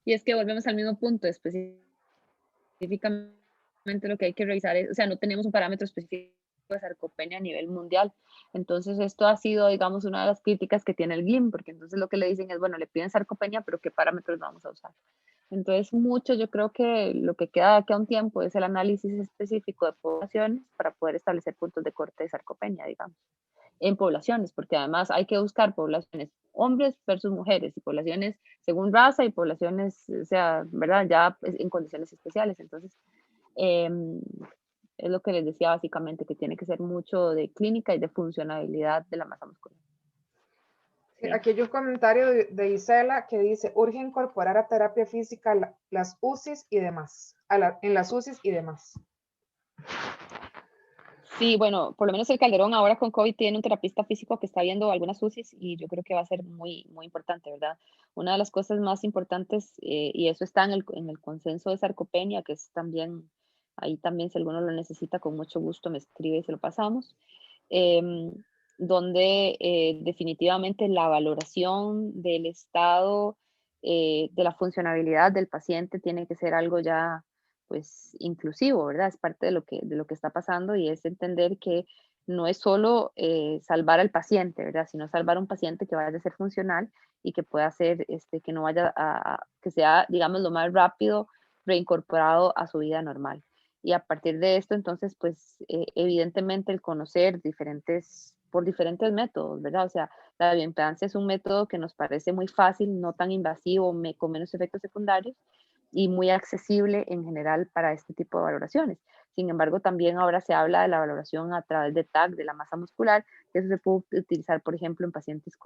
Y es que volvemos al mismo punto, específicamente lo que hay que revisar es, o sea, no tenemos un parámetro específico de sarcopenia a nivel mundial. Entonces, esto ha sido, digamos, una de las críticas que tiene el GLIM, porque entonces lo que le dicen es, bueno, le piden sarcopenia, pero ¿qué parámetros vamos a usar? Entonces, yo creo que lo que queda de aquí a un tiempo es el análisis específico de poblaciones para poder establecer puntos de corte de sarcopenia, digamos, en poblaciones, porque además hay que buscar poblaciones hombres versus mujeres y poblaciones según raza y poblaciones, o sea, ¿verdad? Ya en condiciones especiales. Entonces, es lo que les decía básicamente, que tiene que ser mucho de clínica y de funcionalidad de la masa muscular. Sí. Aquí hay un comentario de Isela que dice, urge incorporar a terapia física las UCIs y demás, en las UCIs y demás. Sí, bueno, por lo menos el Calderón ahora con COVID tiene un terapista físico que está viendo algunas UCIs y yo creo que va a ser muy, muy importante, ¿verdad? Una de las cosas más importantes, y eso está en el consenso de sarcopenia, que es también, ahí también si alguno lo necesita, con mucho gusto me escribe y se lo pasamos, donde definitivamente la valoración del estado de la funcionabilidad del paciente tiene que ser algo ya pues inclusivo, ¿verdad? Es parte de lo que está pasando y es entender que no es solo salvar al paciente, ¿verdad? Sino salvar a un paciente que vaya a ser funcional y que pueda ser, que no vaya que sea, digamos, lo más rápido reincorporado a su vida normal. Y a partir de esto, entonces, pues evidentemente el conocer por diferentes métodos, ¿verdad? O sea, la bioimpedancia es un método que nos parece muy fácil, no tan invasivo, con menos efectos secundarios, y muy accesible en general para este tipo de valoraciones. Sin embargo, también ahora se habla de la valoración a través de TAC, de la masa muscular, que eso se puede utilizar, por ejemplo, en pacientes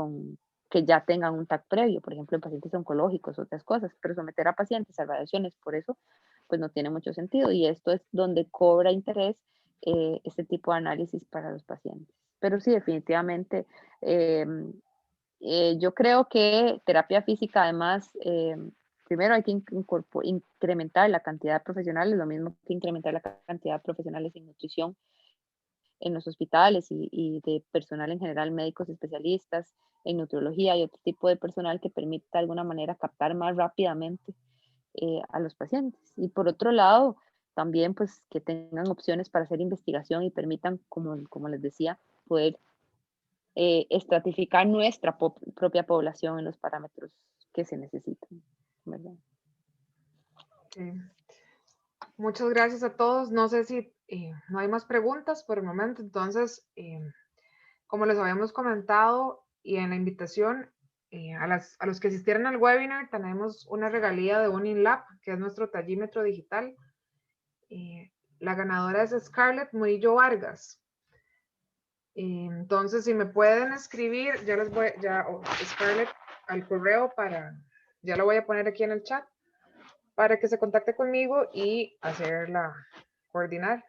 que ya tengan un TAC previo, por ejemplo, en pacientes oncológicos, otras cosas, pero someter a pacientes a radiaciones, por eso, pues no tiene mucho sentido. Y esto es donde cobra interés este tipo de análisis para los pacientes. Pero sí, definitivamente, yo creo que terapia física, además, primero hay que incrementar la cantidad de profesionales, lo mismo que incrementar la cantidad de profesionales en nutrición en los hospitales y de personal en general, médicos especialistas en nutriología y otro tipo de personal que permita de alguna manera captar más rápidamente a los pacientes. Y por otro lado, también pues que tengan opciones para hacer investigación y permitan, como les decía, poder estratificar nuestra propia población en los parámetros que se necesitan, ¿verdad? Okay. Muchas gracias a todos. No sé si no hay más preguntas por el momento. Entonces, como les habíamos comentado y en la invitación, a los que asistieron al webinar, tenemos una regalía de UNILAB, que es nuestro tallímetro digital. La ganadora es Scarlett Murillo Vargas. Entonces, si me pueden escribir, Scarlett, al correo ya lo voy a poner aquí en el chat, para que se contacte conmigo y coordinar.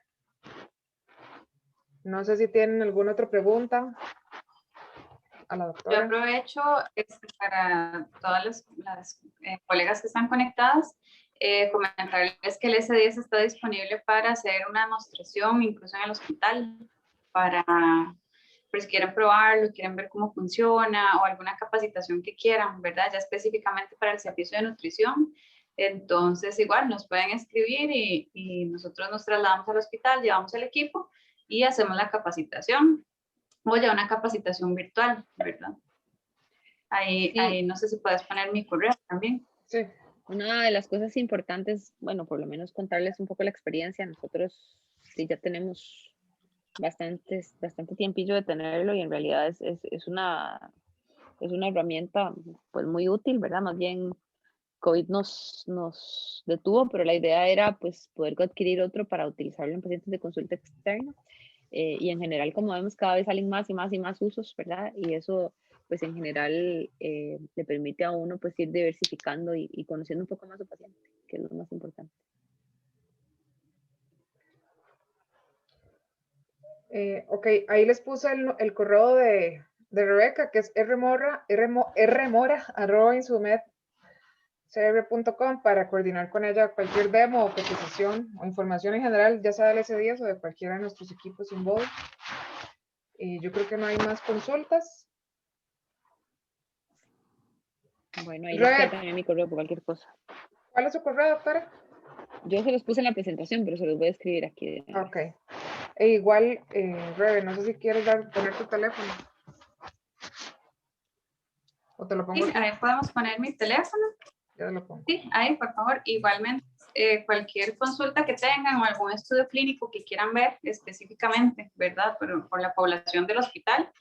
No sé si tienen alguna otra pregunta a la Yo doctora. aprovecho para todas las colegas que están conectadas, comentarles que el S10 está disponible para hacer una demostración, incluso en el hospital, para pues, si quieren probarlo, quieren ver cómo funciona o alguna capacitación que quieran, ¿verdad? Ya específicamente para el servicio de nutrición. Entonces, igual nos pueden escribir y nosotros nos trasladamos al hospital, llevamos el equipo y hacemos la capacitación o ya una capacitación virtual, ¿verdad? Ahí, Sí. ahí no sé si puedes poner mi correo también. Sí. Una de las cosas importantes, bueno, por lo menos contarles un poco la experiencia. Nosotros sí ya tenemos bastante tiempillo de tenerlo y en realidad es una herramienta pues muy útil, ¿verdad? Más bien COVID nos detuvo, pero la idea era pues poder adquirir otro para utilizarlo en pacientes de consulta externa. Y en general, como vemos, cada vez salen más y más y más usos, ¿verdad? Y eso pues en general le permite a uno pues ir diversificando y conociendo un poco más a su paciente, que es lo más importante. Ok, ahí les puse el correo de Rebeca, que es rmora@insumedcr.com, para coordinar con ella cualquier demo o cotización o información en general, ya sea del S10 o de cualquiera de nuestros equipos InBody. Yo creo que no hay más consultas. Bueno, ahí les Rebe, queda también mi correo por cualquier cosa. ¿cuál es su correo, doctora? Yo se los puse en la presentación, pero se los voy a escribir aquí. De una Ok. vez. E igual, Rebe, no sé si quieres poner tu teléfono. ¿O te lo pongo? Sí, ahí podemos poner mi teléfono. Ya te lo pongo. Sí, ahí, por favor. Igualmente, cualquier consulta que tengan o algún estudio clínico que quieran ver específicamente, ¿verdad? Por la población del hospital,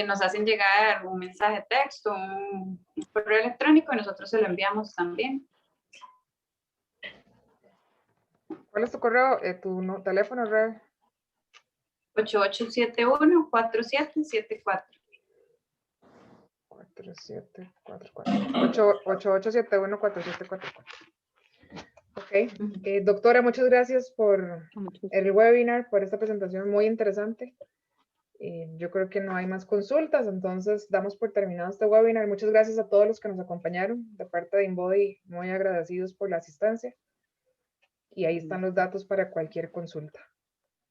nos hacen llegar un mensaje de texto, un correo electrónico y nosotros se lo enviamos también. ¿Cuál es tu correo? Tu teléfono, Rebe. 8871-4774. 8871-4744. Ok. Doctora, muchas gracias por el webinar, por esta presentación muy interesante. Yo creo que no hay más consultas, entonces damos por terminado este webinar. Muchas gracias a todos los que nos acompañaron. De parte de InBody, muy agradecidos por la asistencia. Y ahí están los datos para cualquier consulta.